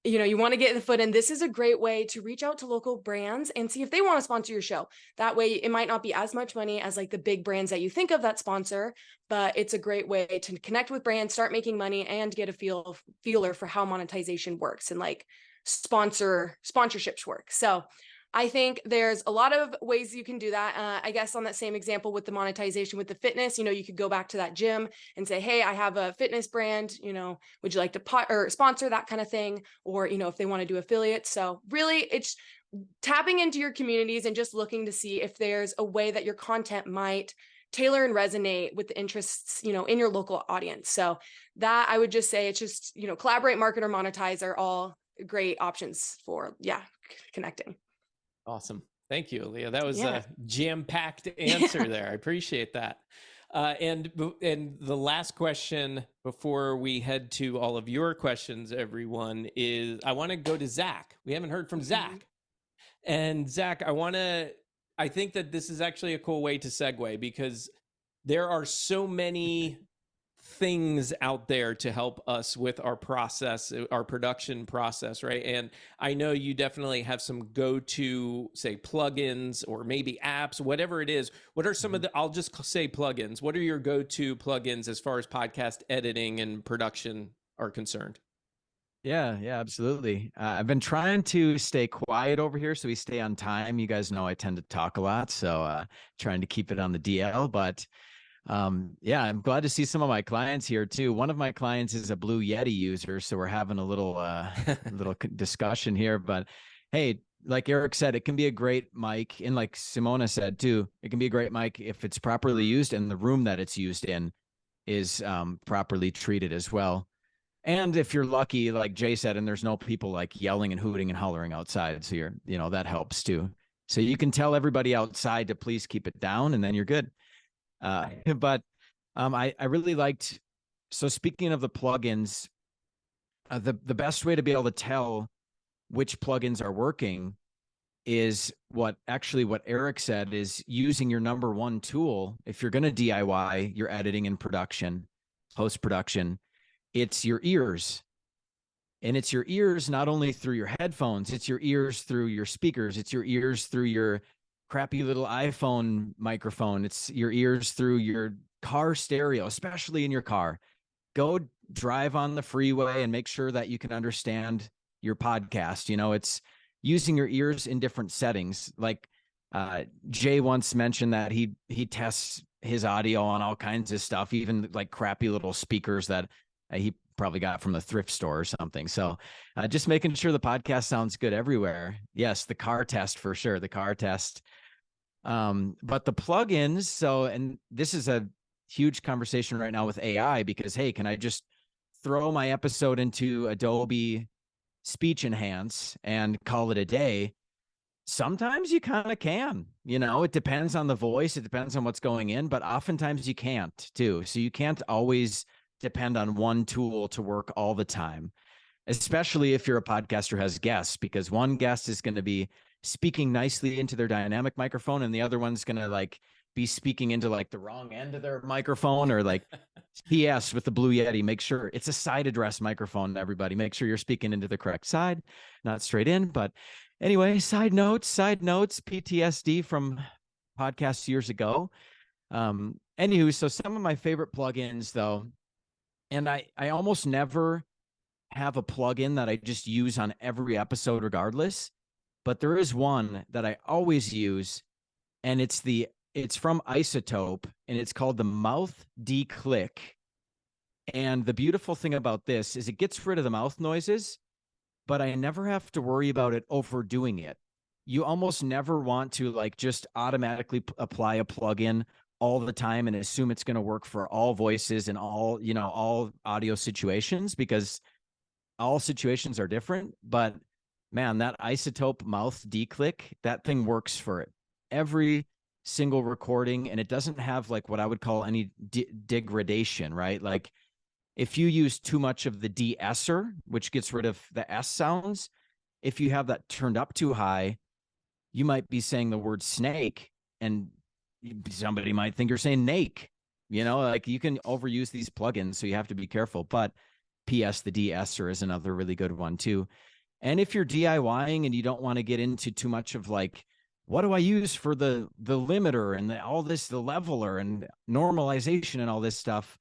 [SPEAKER 6] you want to get the foot in. This is a great way to reach out to local brands and see if they want to sponsor your show. That way it might not be as much money as like the big brands that you think of that sponsor, but it's a great way to connect with brands, start making money, and get a feeler for how monetization works and like sponsorships work. So I think there's a lot of ways you can do that. I guess on that same example with the monetization with the fitness, you could go back to that gym and say, hey, I have a fitness brand, would you like to or sponsor that kind of thing? Or, if they want to do affiliates. So really it's tapping into your communities and just looking to see if there's a way that your content might tailor and resonate with the interests, in your local audience. So that I would just say it's just, collaborate, market, or monetize are all great options for, connecting.
[SPEAKER 2] Awesome. Thank you, Leah. That was
[SPEAKER 6] Yeah.
[SPEAKER 2] a jam-packed answer there. I appreciate that. And the last question before we head to all of your questions, everyone, is I want to go to Zach. We haven't heard from Zach. And Zach, I think that this is actually a cool way to segue because there are so many things out there to help us with our process, our production process, right? And I know you definitely have some go-to, say, plugins or maybe apps, whatever it is. What are some of the, I'll just say plugins. What are your go-to plugins as far as podcast editing and production are concerned?
[SPEAKER 8] Yeah, absolutely. I've been trying to stay quiet over here so we stay on time. You guys know I tend to talk a lot, so trying to keep it on the DL, but I'm glad to see some of my clients here too. One of my clients is a Blue Yeti user, so we're having a little little discussion here. But hey, like Eric said, it can be a great mic, and like Simona said too, it can be a great mic if it's properly used and the room that it's used in is properly treated as well. And if you're lucky, like Jay said, and there's no people like yelling and hooting and hollering outside, so that helps too. So you can tell everybody outside to please keep it down, and then you're good. But I really liked, so speaking of the plugins, the best way to be able to tell which plugins are working is what Eric said is using your number one tool. If you're going to DIY your editing and production, post-production, it's your ears. And it's your ears not only through your headphones, it's your ears through your speakers, it's your ears through your crappy little iPhone microphone. It's your ears through your car stereo, especially in your car. Go drive on the freeway and make sure that you can understand your podcast. It's using your ears in different settings. Like Jay once mentioned that he tests his audio on all kinds of stuff, even like crappy little speakers that he probably got from the thrift store or something. So just making sure the podcast sounds good everywhere. Yes, the car test for sure. The car test. But the plugins, and this is a huge conversation right now with AI because, hey, can I just throw my episode into Adobe Speech Enhance and call it a day? Sometimes you kind of can, it depends on the voice. It depends on what's going in, but oftentimes you can't too. So you can't always depend on one tool to work all the time, especially if you're a podcaster who has guests, because one guest is going to be speaking nicely into their dynamic microphone and the other one's going to like be speaking into like the wrong end of their microphone, or like PS with the Blue Yeti. Make sure it's a side address microphone, everybody. Make sure you're speaking into the correct side, not straight in. But anyway, side notes, PTSD from podcasts years ago. Anywho, so some of my favorite plugins though, and I almost never have a plugin that I just use on every episode regardless, but there is one that I always use, and it's from Isotope, and it's called the Mouth Declick. And the beautiful thing about this is it gets rid of the mouth noises, but I never have to worry about it overdoing it. You almost never want to like just automatically apply a plugin all the time and assume it's going to work for all voices and all, all audio situations, because all situations are different. But man, that Isotope Mouth Declick, that thing works for every single recording, and it doesn't have like what I would call any degradation, right? Like if you use too much of the de-esser, which gets rid of the S sounds, if you have that turned up too high, you might be saying the word snake and somebody might think you're saying nake. Like you can overuse these plugins, so you have to be careful. But PS, the de-esser is another really good one too. And if you're DIYing and you don't want to get into too much of like, what do I use for the limiter and the leveler and normalization and all this stuff,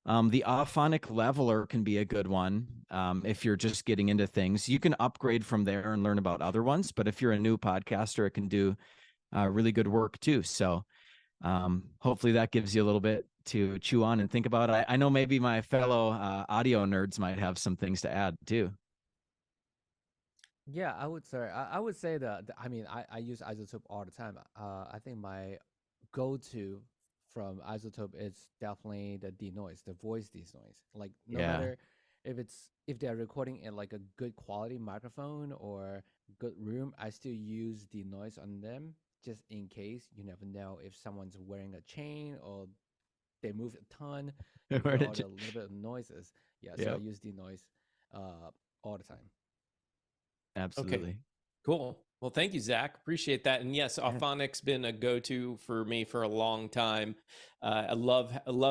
[SPEAKER 8] the Auphonic Leveler can be a good one. If you're just getting into things, you can upgrade from there and learn about other ones. But if you're a new podcaster, it can do really good work too. So hopefully that gives you a little bit to chew on and think about. I know maybe my fellow audio nerds might have some things to add too.
[SPEAKER 3] Yeah, I would say that I mean I use Isotope all the time. I think my go-to from Isotope is definitely the denoise, the voice denoise. Like no matter if they're recording in like a good quality microphone or good room, I still use denoise on them just in case. You never know if someone's wearing a chain or they move a ton, you hear all the little bit of noises. Yeah, so I use denoise all the time.
[SPEAKER 8] Absolutely.
[SPEAKER 2] Okay. Cool. Well, thank you, Zach. Appreciate that. And yes, Auphonic's been a go-to for me for a long time. I love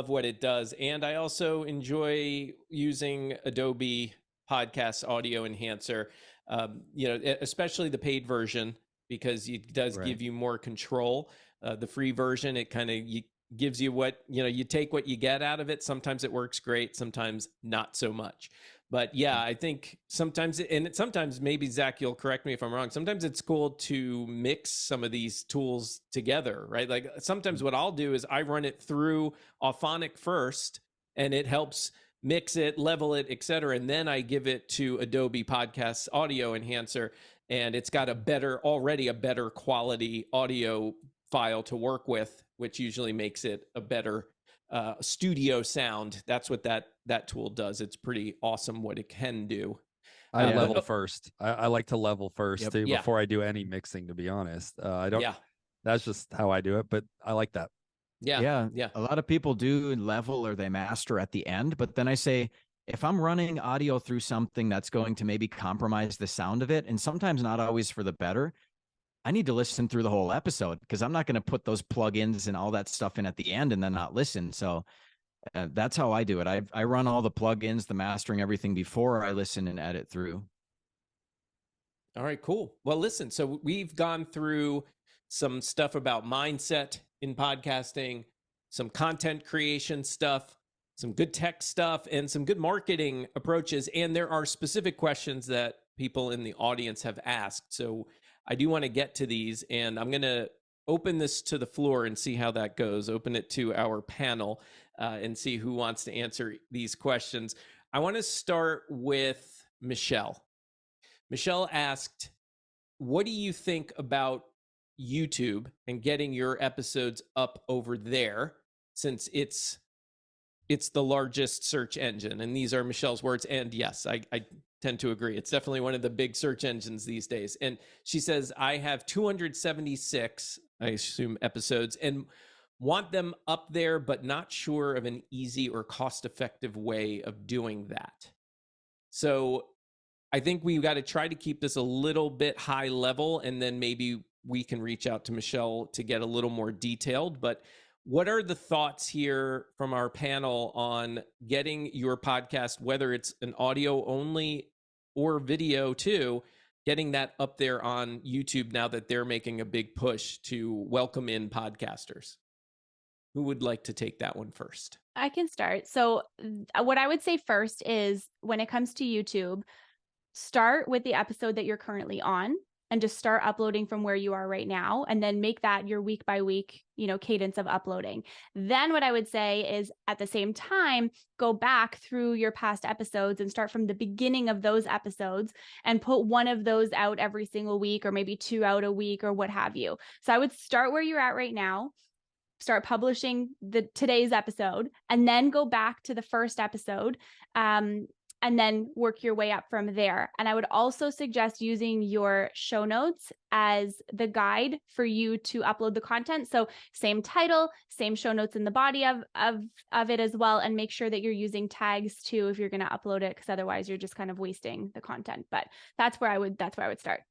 [SPEAKER 2] what it does, and I also enjoy using Adobe Podcast Audio Enhancer. Especially the paid version, because it does give you more control. The free version, it kind of gives you what you take what you get out of it. Sometimes it works great, sometimes not so much. But yeah, I think sometimes, sometimes maybe Zach, you'll correct me if I'm wrong. Sometimes it's cool to mix some of these tools together, right? Like sometimes what I'll do is I run it through Auphonic first, and it helps mix it, level it, etc. And then I give it to Adobe Podcast Audio Enhancer, and it's got already a better quality audio file to work with, which usually makes it a better studio sound. That's what that tool does. It's pretty awesome what it can do.
[SPEAKER 9] I level first. I like to level first too before I do any mixing, to be honest. I don't. That's just how I do it, but I like that.
[SPEAKER 8] Yeah. A lot of people do level or they master at the end, but then I say, if I'm running audio through something that's going to maybe compromise the sound of it, and sometimes not always for the better, I need to listen through the whole episode, because I'm not going to put those plugins and all that stuff in at the end and then not listen. So that's how I do it. I run all the plugins, the mastering, everything before I listen and edit through.
[SPEAKER 2] All right, cool. Well, listen, so we've gone through some stuff about mindset in podcasting, some content creation stuff, some good tech stuff, and some good marketing approaches. And there are specific questions that people in the audience have asked. So I do want to get to these, and I'm going to open this to the floor and see how that goes. Open it to our panel and see who wants to answer these questions. I want to start with Michelle. Michelle asked, what do you think about YouTube and getting your episodes up over there, since it's the largest search engine? And these are Michelle's words. And yes, I tend to agree. It's definitely one of the big search engines these days. And she says, I have 276, I assume, episodes, and want them up there, but not sure of an easy or cost-effective way of doing that. So I think we've got to try to keep this a little bit high level, and then maybe we can reach out to Michelle to get a little more detailed. But what are the thoughts here from our panel on getting your podcast, whether it's an audio only or video too, getting that up there on YouTube now that they're making a big push to welcome in podcasters? Who would like to take that one first?
[SPEAKER 11] I can start. So, what I would say first is when it comes to YouTube, start with the episode that you're currently on and just start uploading from where you are right now, and then make that your week by week, cadence of uploading. Then what I would say is at the same time, go back through your past episodes and start from the beginning of those episodes and put one of those out every single week, or maybe 2 out a week, or what have you. So I would start where you're at right now, start publishing today's episode, and then go back to the first episode, and then work your way up from there. And I would also suggest using your show notes as the guide for you to upload the content. So same title, same show notes in the body of it as well, and make sure that you're using tags too if you're going to upload it, because otherwise you're just kind of wasting the content. But that's where I would start.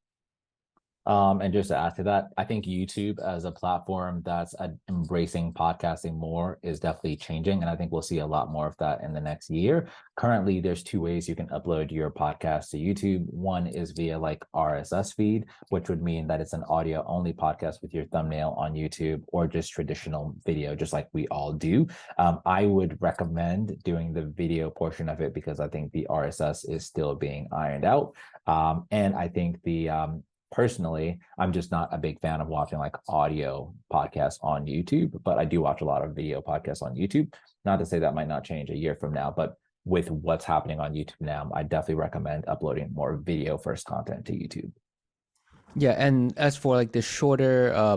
[SPEAKER 7] And just to add to that, I think YouTube as a platform that's embracing podcasting more is definitely changing. And I think we'll see a lot more of that in the next year. Currently, there's 2 ways you can upload your podcast to YouTube. One is via like RSS feed, which would mean that it's an audio only podcast with your thumbnail on YouTube, or just traditional video, just like we all do. I would recommend doing the video portion of it because I think the RSS is still being ironed out. And I think personally, I'm just not a big fan of watching like audio podcasts on YouTube, but I do watch a lot of video podcasts on YouTube. Not to say that might not change a year from now, but with what's happening on YouTube now, I definitely recommend uploading more video first content to YouTube.
[SPEAKER 3] Yeah, and as for like the shorter, I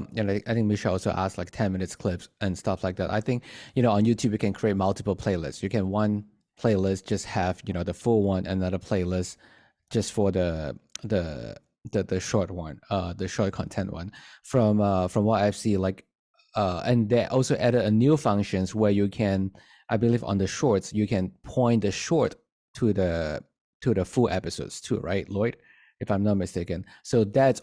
[SPEAKER 3] think Michelle also asked like 10 minutes clips and stuff like that. I think, on YouTube, you can create multiple playlists. You can one playlist just have, the full one, another playlist just for the short one, the short content one. From what I've seen, like, and they also added a new functions where you can, I believe on the shorts, you can point the short to the full episodes too, right, Lloyd? If I'm not mistaken. So that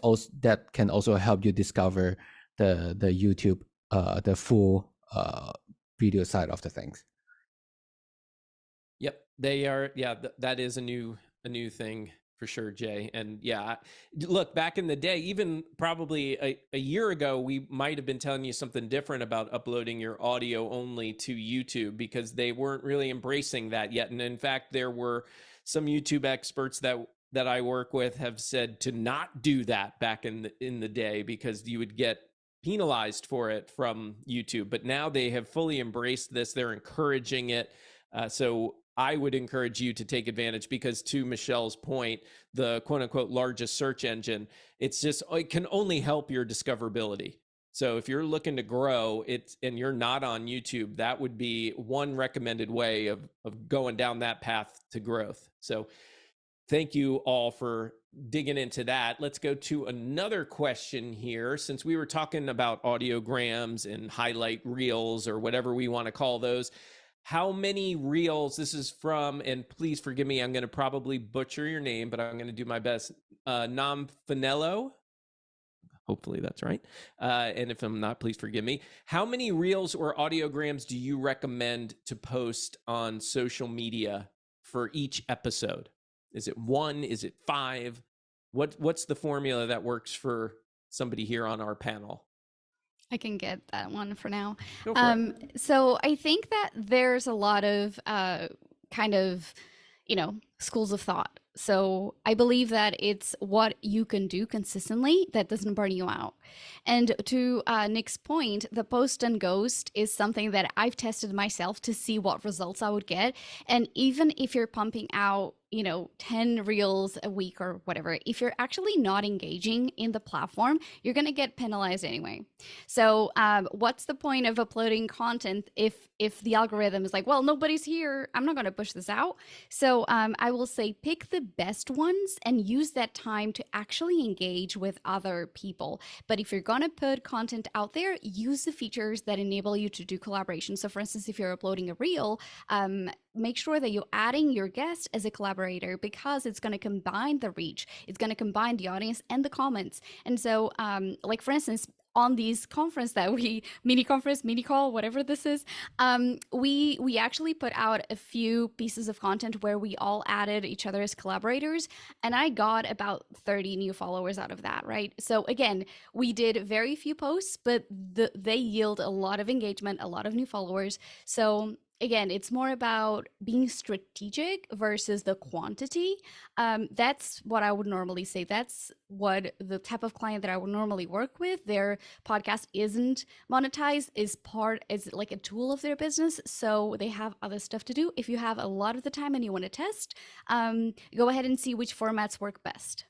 [SPEAKER 3] can also help you discover the YouTube, the full video side of the things.
[SPEAKER 2] Yep, they are. Yeah, that is a new thing for sure, Jay. And yeah, look, back in the day, even probably a year ago, we might have been telling you something different about uploading your audio only to YouTube, because they weren't really embracing that yet. And in fact, there were some YouTube experts that I work with have said to not do that back in the day, because you would get penalized for it from YouTube. But now they have fully embraced this. They're encouraging it. So I would encourage you to take advantage, because to Michelle's point, the quote unquote largest search engine, it can only help your discoverability. So if you're looking to grow and you're not on YouTube, that would be one recommended way of going down that path to growth. So thank you all for digging into that. Let's go to another question here. Since we were talking about audiograms and highlight reels, or whatever we want to call those, how many reels, this is from, and please forgive me, I'm going to probably butcher your name, but I'm going to do my best, Namfanello. Hopefully that's right. And if I'm not, please forgive me. How many reels or audiograms do you recommend to post on social media for each episode? Is it 1? Is it 5? What's the formula that works for somebody here on our panel?
[SPEAKER 10] I can get that one for now.
[SPEAKER 2] Go for it.
[SPEAKER 10] So I think that there's a lot of kind of, schools of thought. So I believe that it's what you can do consistently that doesn't burn you out. And to Nick's point, the post and ghost is something that I've tested myself to see what results I would get. And even if you're pumping out 10 reels a week or whatever, if you're actually not engaging in the platform, you're going to get penalized anyway. So what's the point of uploading content if the algorithm is like, well, nobody's here, I'm not going to push this out? So I will say pick the best ones and use that time to actually engage with other people. But if you're going to put content out there, use the features that enable you to do collaboration. So for instance, if you're uploading a reel, make sure that you're adding your guest as a collaborator, because it's going to combine the reach, it's going to combine the audience and the comments. And so like for instance, on these conference that mini call, whatever this is, we actually put out a few pieces of content where we all added each other as collaborators, and I got about 30 new followers out of that, right? So again, we did very few posts, but they yield a lot of engagement, a lot of new followers. So again, it's more about being strategic versus the quantity. That's what I would normally say. That's what the type of client that I would normally work with. Their podcast isn't monetized, is like a tool of their business. So they have other stuff to do. If you have a lot of the time and you want to test, go ahead and see which formats work best.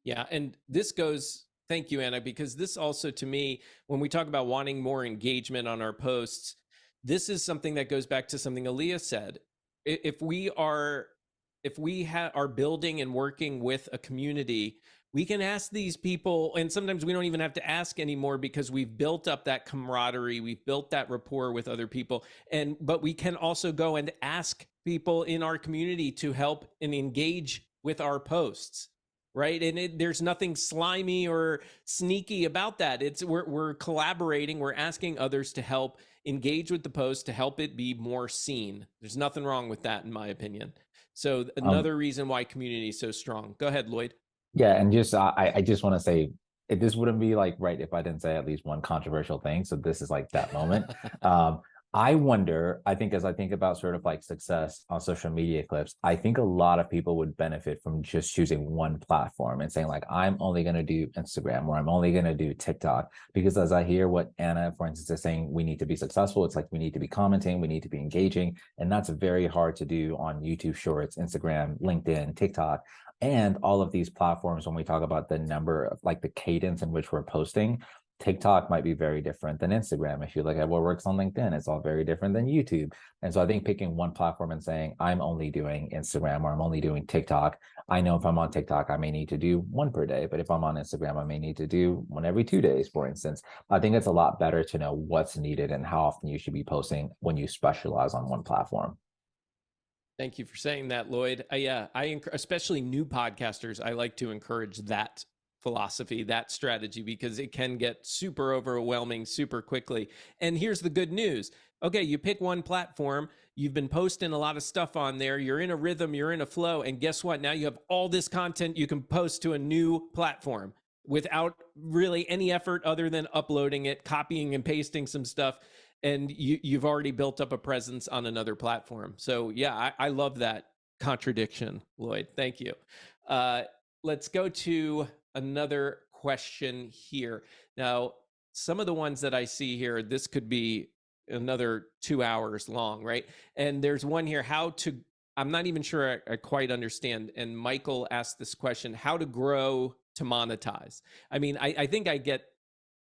[SPEAKER 2] Yeah. And this goes, thank you, Anna, because this also, to me, when we talk about wanting more engagement on our posts, this is something that goes back to something Aaliyah said. If we are building and working with a community, we can ask these people, and sometimes we don't even have to ask anymore because we've built up that camaraderie, we've built that rapport with other people, but we can also go and ask people in our community to help and engage with our posts. Right. And there's nothing slimy or sneaky about that. We're collaborating. We're asking others to help engage with the post to help it be more seen. There's nothing wrong with that, in my opinion. So another reason why community is so strong. Go ahead, Lloyd.
[SPEAKER 7] Yeah, and just I just want to say this wouldn't be like right if I didn't say at least one controversial thing. So this is like that moment. I wonder, I think as I think about sort of like success on social media clips, I think a lot of people would benefit from just choosing one platform and saying like, I'm only going to do Instagram or I'm only going to do TikTok. Because as I hear what Anna, for instance, is saying, we need to be successful. It's like, we need to be commenting, we need to be engaging. And that's very hard to do on YouTube Shorts, Instagram, LinkedIn, TikTok. And all of these platforms, when we talk about the number of like the cadence in which we're posting, TikTok might be very different than Instagram. If you look at what works on LinkedIn, it's all very different than YouTube. And so I think picking one platform and saying, I'm only doing Instagram or I'm only doing TikTok. I know if I'm on TikTok, I may need to do one per day, but if I'm on Instagram, I may need to do one every 2 days, for instance. I think it's a lot better to know what's needed and how often you should be posting when you specialize on one platform.
[SPEAKER 2] Thank you for saying that, Lloyd. Especially new podcasters, I like to encourage that philosophy, that strategy, because it can get super overwhelming super quickly. And here's the good news. Okay, you pick one platform, you've been posting a lot of stuff on there, you're in a rhythm, you're in a flow, and guess what? Now you have all this content you can post to a new platform without really any effort other than uploading it, copying and pasting some stuff, and you've already built up a presence on another platform. So yeah, I love that contradiction, Lloyd. Thank you. Let's go to another question here. Now, some of the ones that I see here, this could be another 2 hours long, right? And there's one here, I'm not even sure I quite understand. And Michael asked this question, how to grow to monetize. I mean, I think I get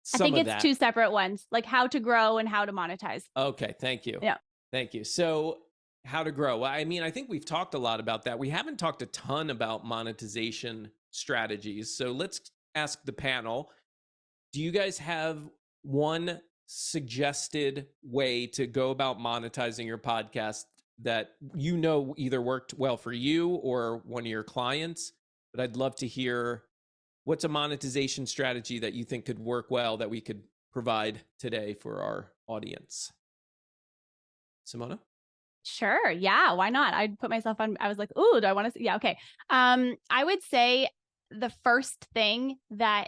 [SPEAKER 2] some of that.
[SPEAKER 11] I think it's two separate ones, like how to grow and how to monetize.
[SPEAKER 2] Okay, thank you.
[SPEAKER 11] Yeah.
[SPEAKER 2] Thank you. So how to grow. Well, I mean, I think we've talked a lot about that. We haven't talked a ton about monetization strategies. So let's ask the panel, do you guys have one suggested way to go about monetizing your podcast that you know either worked well for you or one of your clients? But I'd love to hear, what's a monetization strategy that you think could work well that we could provide today for our audience? Simona?
[SPEAKER 11] Sure. Yeah. Why not? I'd put myself on, I was like, ooh, do I want to? Yeah. Okay. I would say the first thing that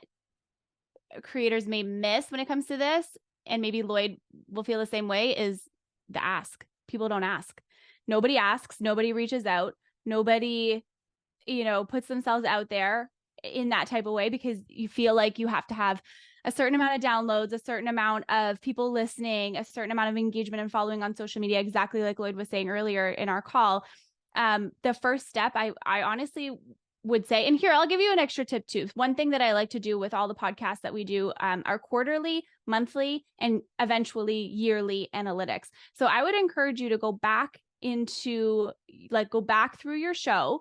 [SPEAKER 11] creators may miss when it comes to this, and maybe Lloyd will feel the same way, is the ask. People don't ask. Nobody asks. Nobody reaches out. Nobody, puts themselves out there in that type of way, because you feel like you have to have a certain amount of downloads, a certain amount of people listening, a certain amount of engagement and following on social media, exactly like Lloyd was saying earlier in our call. The first step, I honestly would say, and here, I'll give you an extra tip too. One thing that I like to do with all the podcasts that we do are quarterly, monthly, and eventually yearly analytics. So I would encourage you to go back through your show,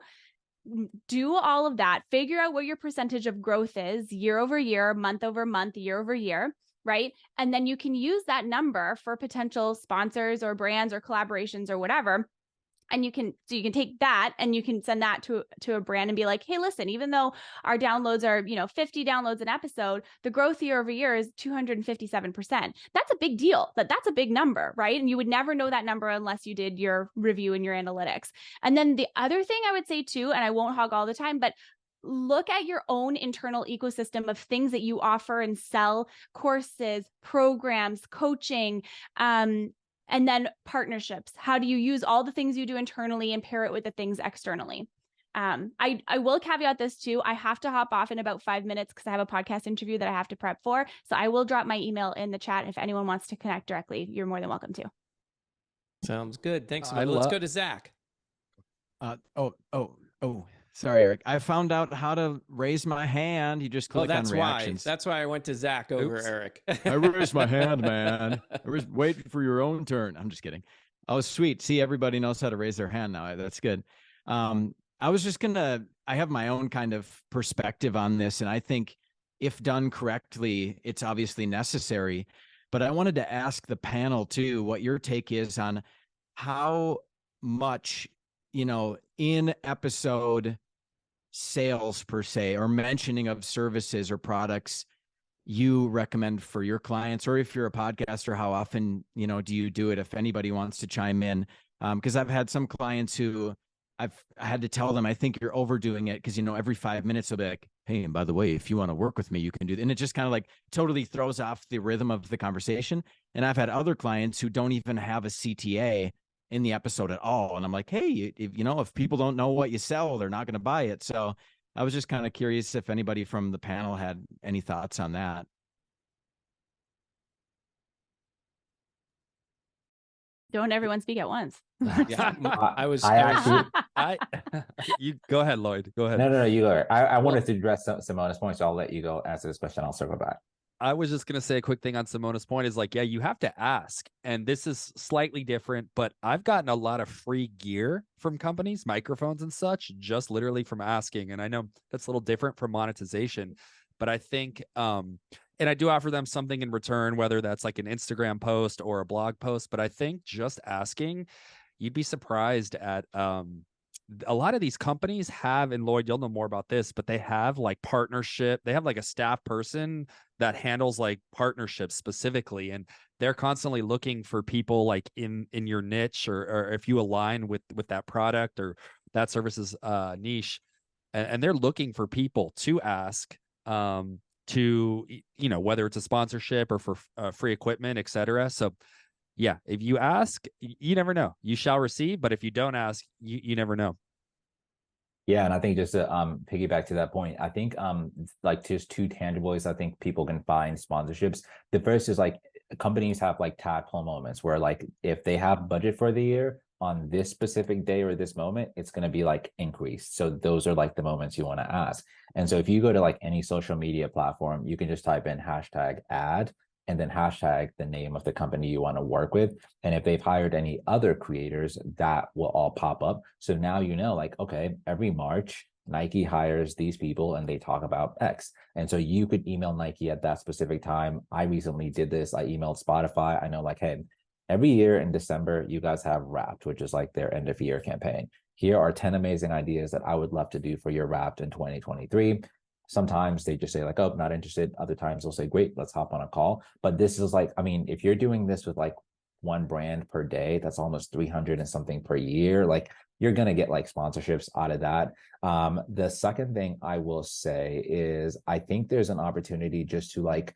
[SPEAKER 11] do all of that, figure out what your percentage of growth is year over year, month over month, year over year, right? And then you can use that number for potential sponsors or brands or collaborations or whatever. And you can take that and you can send that to a brand and be like, hey, listen, even though our downloads are, 50 downloads an episode, the growth year over year is 257%. That's a big deal. That's a big number, right? And you would never know that number unless you did your review and your analytics. And then the other thing I would say too, and I won't hog all the time, but look at your own internal ecosystem of things that you offer and sell, courses, programs, coaching, and then partnerships. How do you use all the things you do internally and pair it with the things externally? I will caveat this too. I have to hop off in about 5 minutes because I have a podcast interview that I have to prep for. So I will drop my email in the chat. If anyone wants to connect directly, you're more than welcome to.
[SPEAKER 2] Sounds good. Thanks. Let's go to Zach.
[SPEAKER 8] Sorry, Eric. I found out how to raise my hand. You just click on reactions.
[SPEAKER 2] That's why I went to Zach over Eric.
[SPEAKER 8] I raised my hand, man. I was waiting for your own turn. I'm just kidding. Oh, sweet. See, everybody knows how to raise their hand now. That's good. I was just I have my own kind of perspective on this, and I think if done correctly, it's obviously necessary. But I wanted to ask the panel too, what your take is on how much, in episode sales per se, or mentioning of services or products you recommend for your clients, or if you're a podcaster, how often, do you do it? If anybody wants to chime in, because I've had some clients who I had to tell them, I think you're overdoing it, because, every 5 minutes they'll be like, hey, and by the way, if you want to work with me, you can do that. And it just kind of like totally throws off the rhythm of the conversation. And I've had other clients who don't even have a CTA in the episode at all. And I'm like, hey, if people don't know what you sell, they're not going to buy it. So I was just kind of curious if anybody from the panel had any thoughts on that.
[SPEAKER 11] Don't everyone speak at once.
[SPEAKER 2] Yeah,
[SPEAKER 9] you go ahead, Lloyd. Go ahead.
[SPEAKER 7] No, you go. I wanted to address Simona's point, so I'll let you go answer this question. I'll circle back.
[SPEAKER 9] I was just going to say a quick thing on Simona's point is like, yeah, you have to ask. And this is slightly different, but I've gotten a lot of free gear from companies, microphones and such, just literally from asking. And I know that's a little different from monetization, but I think, and I do offer them something in return, whether that's like an Instagram post or a blog post. But I think just asking, you'd be surprised at, a lot of these companies have, and Lloyd, you'll know more about this, but they have like partnership. They have like a staff person that handles like partnerships specifically. And they're constantly looking for people like in your niche, or if you align with that product or that service's niche. And they're looking for people to ask, to, whether it's a sponsorship or for free equipment, et cetera. So yeah, if you ask, you never know. You shall receive, but if you don't ask, you never know.
[SPEAKER 7] Yeah, and I think just to piggyback to that point, I think like just two tangible ways I think people can find sponsorships. The first is like companies have like tadpole moments where like if they have budget for the year on this specific day or this moment, it's going to be like increased. So those are like the moments you want to ask. And so if you go to like any social media platform, you can just type in #ad and then hashtag the name of the company you want to work with. And if they've hired any other creators, that will all pop up. So now like, okay, every March, Nike hires these people and they talk about X. And so you could email Nike at that specific time. I recently did this. I emailed Spotify. I know like, hey, every year in December, you guys have Wrapped, which is like their end of year campaign. Here are 10 amazing ideas that I would love to do for your Wrapped in 2023. Sometimes they just say like, oh, not interested. Other times they'll say, great, let's hop on a call. But this is like, I mean, if you're doing this with like one brand per day, that's almost 300 and something per year. Like you're going to get like sponsorships out of that. The second thing I will say is I think there's an opportunity just to like,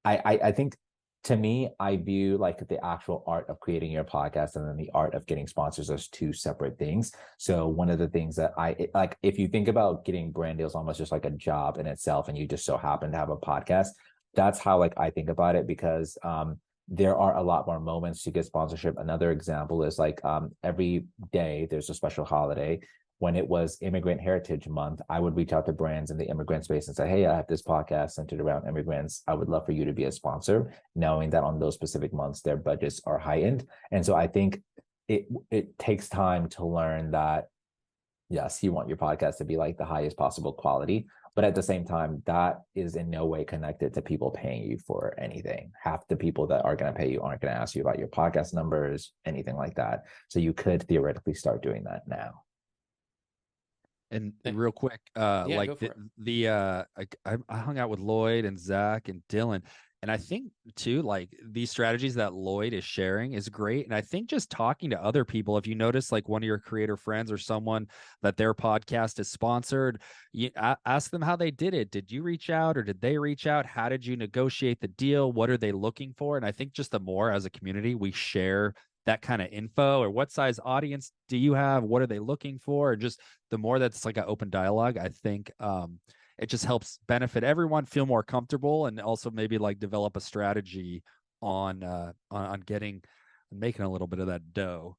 [SPEAKER 7] I think to me, I view like the actual art of creating your podcast and then the art of getting sponsors as two separate things. So one of the things that I like, if you think about getting brand deals almost just like a job in itself, and you just so happen to have a podcast, that's how like I think about it, because there are a lot more moments to get sponsorship. Another example is like every day there's a special holiday. When it was Immigrant Heritage Month, I would reach out to brands in the immigrant space and say, hey, I have this podcast centered around immigrants. I would love for you to be a sponsor, knowing that on those specific months, their budgets are heightened. And so I think it takes time to learn that yes, you want your podcast to be like the highest possible quality, but at the same time, that is in no way connected to people paying you for anything. Half the people that are going to pay you aren't going to ask you about your podcast numbers, anything like that. So you could theoretically start doing that now.
[SPEAKER 9] And
[SPEAKER 2] Eh,
[SPEAKER 9] real quick,
[SPEAKER 2] go
[SPEAKER 9] like
[SPEAKER 2] for
[SPEAKER 9] I hung out with Lloyd and Zach and Dylan, and I think too, like these strategies that Lloyd is sharing is great. And I think just talking to other people, if you notice like one of your creator friends or someone that their podcast is sponsored, you ask them how they did it. Did you reach out or did they reach out? How did you negotiate the deal? What are they looking for? And I think just the more as a community we share that kind of info, or what size audience do you have? What are they looking for? Or just the more that's like an open dialogue, I think it just helps benefit everyone, feel more comfortable, and also maybe like develop a strategy on getting making a little bit of that dough.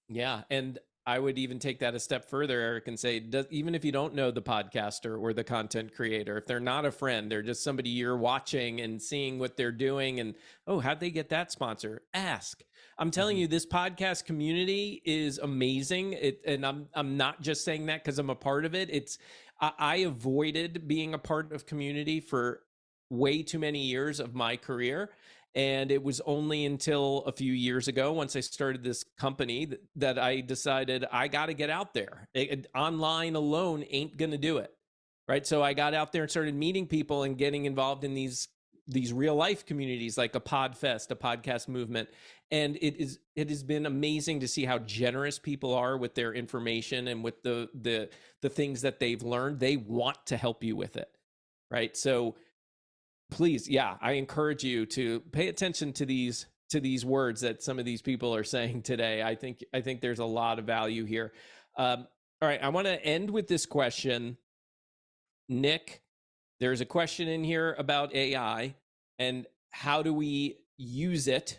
[SPEAKER 2] Yeah. And I would even take that a step further, Eric, and say, even if you don't know the podcaster or the content creator, if they're not a friend, they're just somebody you're watching and seeing what they're doing and, oh, how'd they get that sponsor? Ask. I'm telling you, this podcast community is amazing. And I'm not just saying that because I'm a part of it. I avoided being a part of community for way too many years of my career. And it was only until a few years ago, once I started this company, that I decided I got to get out there. Online alone ain't going to do it. Right. So I got out there and started meeting people and getting involved in these real life communities like a Podfest, a podcast movement. And it has been amazing to see how generous people are with their information and with the things that they've learned. They want to help you with it. Right. So please, yeah, I encourage you to pay attention to these words that some of these people are saying today. I think there's a lot of value here. All right, I want to end with this question. Nick, there's a question in here about AI and how do we use it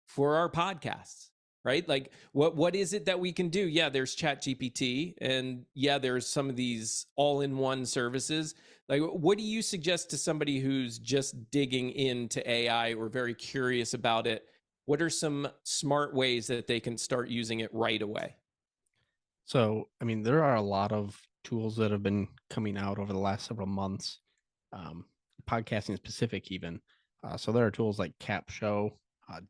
[SPEAKER 2] for our podcasts, right? Like what is it that we can do? Yeah, there's ChatGPT, and yeah, there's some of these all-in-one services. Like, what do you suggest to somebody who's just digging into AI or very curious about it? What are some smart ways that they can start using it right away?
[SPEAKER 5] So, I mean, there are a lot of tools that have been coming out over the last several months, podcasting specific even. So there are tools like Capshow,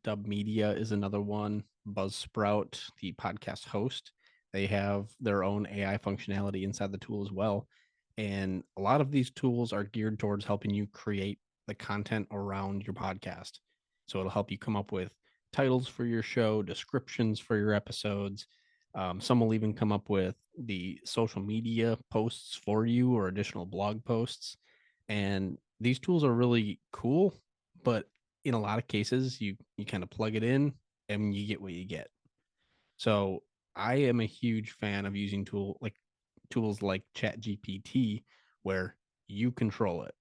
[SPEAKER 5] Dub Media is another one, Buzzsprout, the podcast host. They have their own AI functionality inside the tool as well. And a lot of these tools are geared towards helping you create the content around your podcast. So it'll help you come up with titles for your show, descriptions for your episodes. Some will even come up with the social media posts for you or additional blog posts. And these tools are really cool, but in a lot of cases, you kind of plug it in and you get what you get. So I am a huge fan of using tools like ChatGPT, where you control it.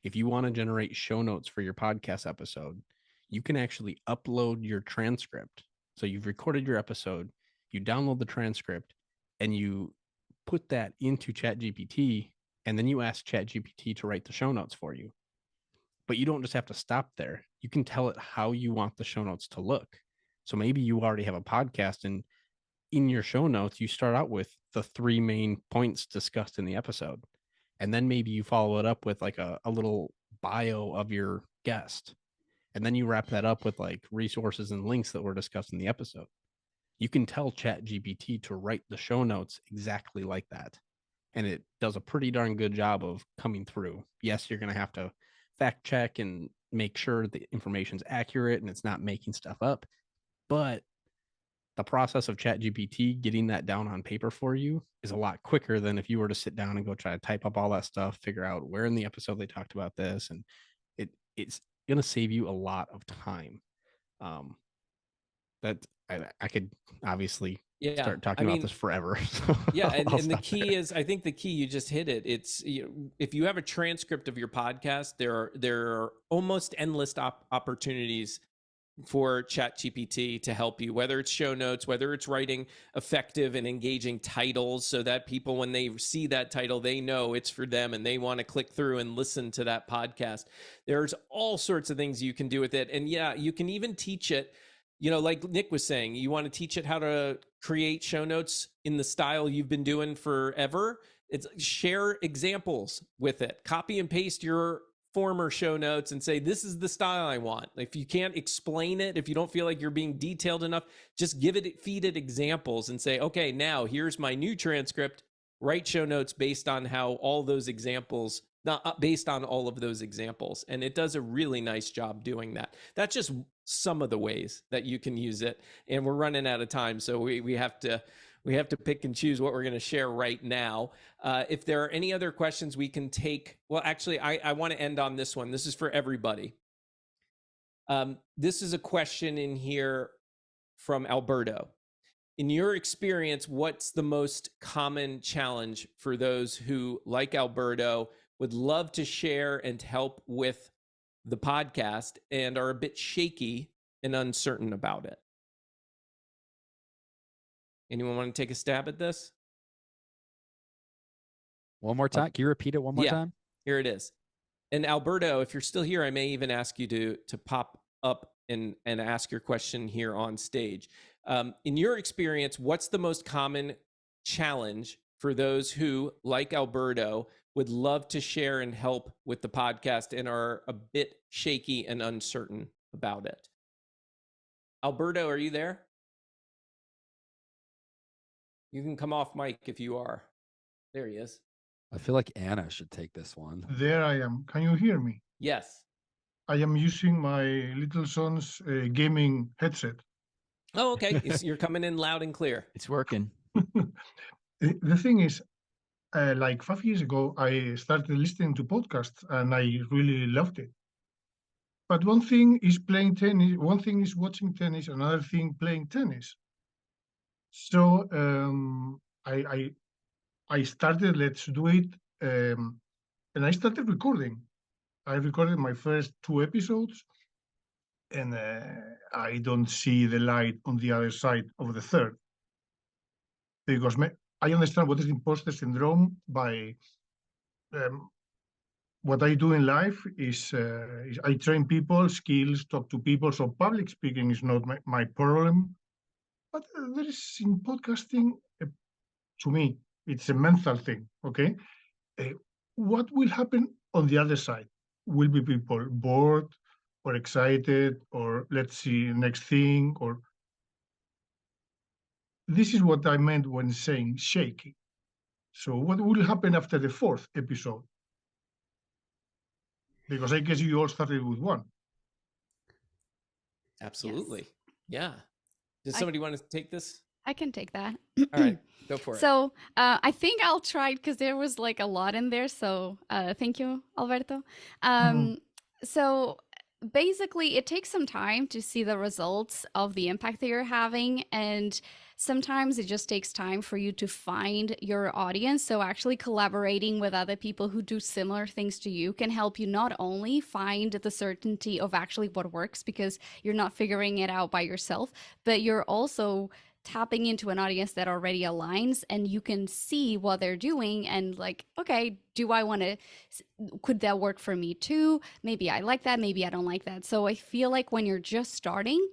[SPEAKER 5] If you want to generate show notes for your podcast episode, you can actually upload your transcript. So you've recorded your episode, you download the transcript, and you put that into ChatGPT, and then you ask ChatGPT to write the show notes for you. But you don't just have to stop there. You can tell it how you want the show notes to look. So maybe you already have a podcast, and in your show notes, you start out with the 3 main points discussed in the episode. And then maybe you follow it up with like a little bio of your guest. And then you wrap that up with like resources and links that were discussed in the episode. You can tell ChatGPT to write the show notes exactly like that. And it does a pretty darn good job of coming through. Yes, you're going to have to fact check and make sure the information's accurate and it's not making stuff up. But the process of ChatGPT getting that down on paper for you is a lot quicker than if you were to sit down and go try to type up all that stuff, figure out where in the episode they talked about this, and it's going to save you a lot of time. That I could obviously start talking about this forever. So
[SPEAKER 2] yeah, and the key is, I think the key, you just hit it. It's, if you have a transcript of your podcast, there are almost endless opportunities for ChatGPT to help you, whether it's show notes, whether it's writing effective and engaging titles so that people, when they see that title, they know it's for them and they want to click through and listen to that podcast. There's all sorts of things you can do with it. And yeah, you can even teach it you know, like Nick was saying, you want to teach it how to create show notes in the style you've been doing forever. It's share examples with it. Copy and paste your former show notes and say, this is the style I want. If you can't explain it, if you don't feel like you're being detailed enough, just feed it examples and say, okay, now here's my new transcript. Write show notes based on how all those examples, not based on all of those examples. And it does a really nice job doing that. That's just some of the ways that you can use it. And we're running out of time, so we have to pick and choose what we're going to share right now. If there are any other questions we can take, well, actually, I want to end on this one. This is for everybody. This is a question in here from Alberto. In your experience, what's the most common challenge for those who, like Alberto, would love to share and help with the podcast and are a bit shaky and uncertain about it? Anyone want to take a stab at this?
[SPEAKER 9] One more time. Can you repeat it one more time?
[SPEAKER 2] Here it is. And Alberto, if you're still here, I may even ask you to pop up and ask your question here on stage. In your experience, what's the most common challenge for those who, like Alberto, would love to share and help with the podcast and are a bit shaky and uncertain about it? Alberto, are you there? You can come off mic if you are. There he is.
[SPEAKER 9] I feel like Anna should take this one.
[SPEAKER 12] There I am. Can you hear me?
[SPEAKER 2] Yes.
[SPEAKER 12] I am using my little son's gaming headset.
[SPEAKER 2] Oh, okay. You're coming in loud and clear.
[SPEAKER 8] It's working.
[SPEAKER 12] The thing is, like 5 years ago, I started listening to podcasts and I really loved it. But one thing is playing tennis, one thing is watching tennis, another thing playing tennis. So I started Let's Do It, and I started recording. I recorded my first 2 episodes, and I don't see the light on the other side of the third. Because I understand what is imposter syndrome by what I do in life is I train people, skills, talk to people. So public speaking is not my problem. But there is in podcasting, to me, it's a mental thing, okay? What will happen on the other side? Will be people bored or excited or let's see next thing? Or this is what I meant when saying shaky. So what will happen after the 4th episode? Because I guess you all started with 1.
[SPEAKER 2] Absolutely. Yes. Yeah. Does somebody want to take this?
[SPEAKER 10] I can take that.
[SPEAKER 2] All right, go for it.
[SPEAKER 10] So I think I'll try because there was like a lot in there. So thank you, Alberto. So basically, it takes some time to see the results of the impact that you're having. And sometimes it just takes time for you to find your audience. So actually collaborating with other people who do similar things to you can help you not only find the certainty of actually what works because you're not figuring it out by yourself, but you're also tapping into an audience that already aligns and you can see what they're doing and like, okay, do I want to, could that work for me too? Maybe I like that, maybe I don't like that. So I feel like when you're just starting,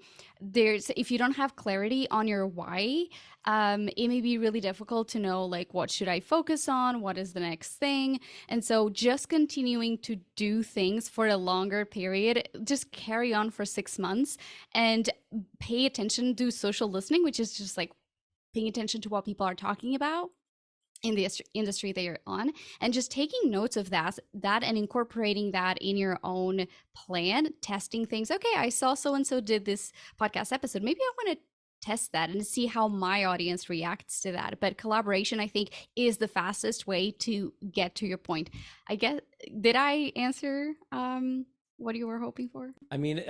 [SPEAKER 10] if you don't have clarity on your why, it may be really difficult to know like what should I focus on, what is the next thing. And so just continuing to do things for a longer period, just carry on for 6 months and pay attention, do social listening, which is just like paying attention to what people are talking about in the industry that you're on, and just taking notes of that and incorporating that in your own plan, testing things. Okay, I saw so-and-so did this podcast episode. Maybe I want to test that and see how my audience reacts to that. But collaboration, I think, is the fastest way to get to your point. I guess, did I answer what you were hoping for?
[SPEAKER 2] I mean,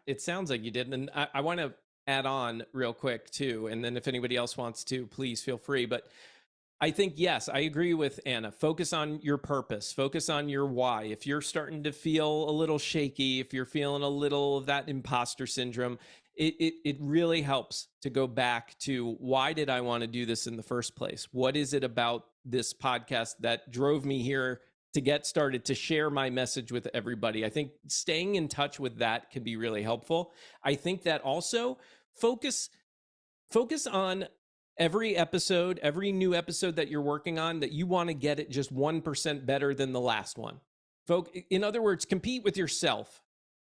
[SPEAKER 2] it sounds like you did. And I want to add on real quick too. And then if anybody else wants to, please feel free. But I think, yes, I agree with Anna. Focus on your purpose. Focus on your why. If you're starting to feel a little shaky, if you're feeling a little of that imposter syndrome, it really helps to go back to why did I want to do this in the first place? What is it about this podcast that drove me here to get started, to share my message with everybody. I think staying in touch with that can be really helpful. I think that also focus on every episode, every new episode that you're working on, that you want to get it just 1% better than the last one. In other words, compete with yourself,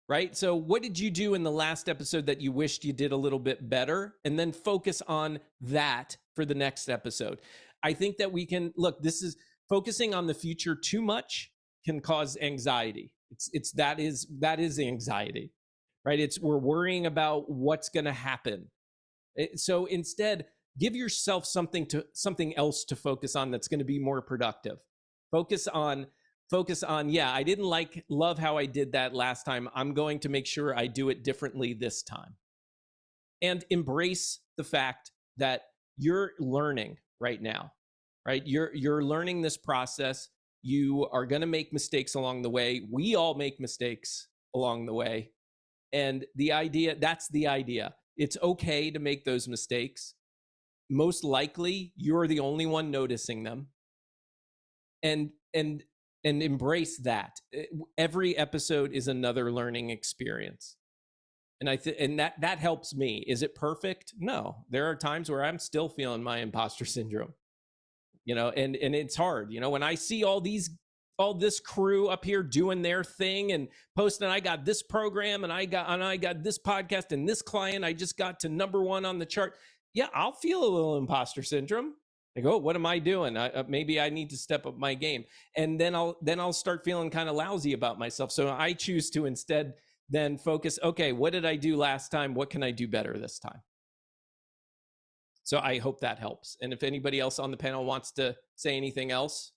[SPEAKER 2] right? So what did you do in the last episode that you wished you did a little bit better? And then focus on that for the next episode. I think that we can, look, this is focusing on the future too much can cause anxiety. That is anxiety, right? We're worrying about what's going to happen. So instead, give yourself something else to focus on that's going to be more productive. Focus on, yeah, I didn't love how I did that last time. I'm going to make sure I do it differently this time. And embrace the fact that you're learning right now, right? You're learning this process. You are going to make mistakes along the way. We all make mistakes along the way. And that's the idea. It's okay to make those mistakes. Most likely, you're the only one noticing them. And embrace that. Every episode is another learning experience. And that helps me. Is it perfect? No. There are times where I'm still feeling my imposter syndrome. And it's hard. When I see all this crew up here doing their thing and posting, I got this program and I got this podcast and this client, I just got to #1 on the chart. Yeah, I'll feel a little imposter syndrome. I go, what am I doing? Maybe I need to step up my game. And then I'll start feeling kind of lousy about myself. So I choose to instead then focus, okay, what did I do last time? What can I do better this time? So I hope that helps. And if anybody else on the panel wants to say anything else,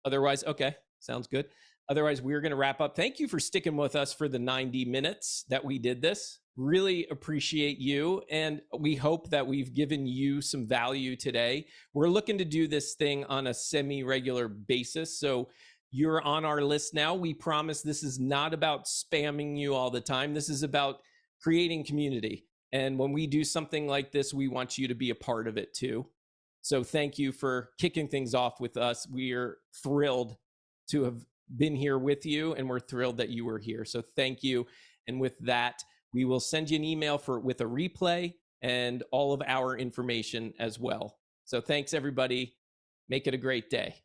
[SPEAKER 2] otherwise, okay, sounds good. Otherwise, we're going to wrap up. Thank you for sticking with us for the 90 minutes that we did this. Really appreciate you. And we hope that we've given you some value today. We're looking to do this thing on a semi-regular basis. So you're on our list now. We promise this is not about spamming you all the time. This is about creating community. And when we do something like this, we want you to be a part of it too. So thank you for kicking things off with us. We are thrilled to have been here with you, and we're thrilled that you were here. So thank you. And with that, we will send you an email with a replay and all of our information as well. So thanks, everybody. Make it a great day.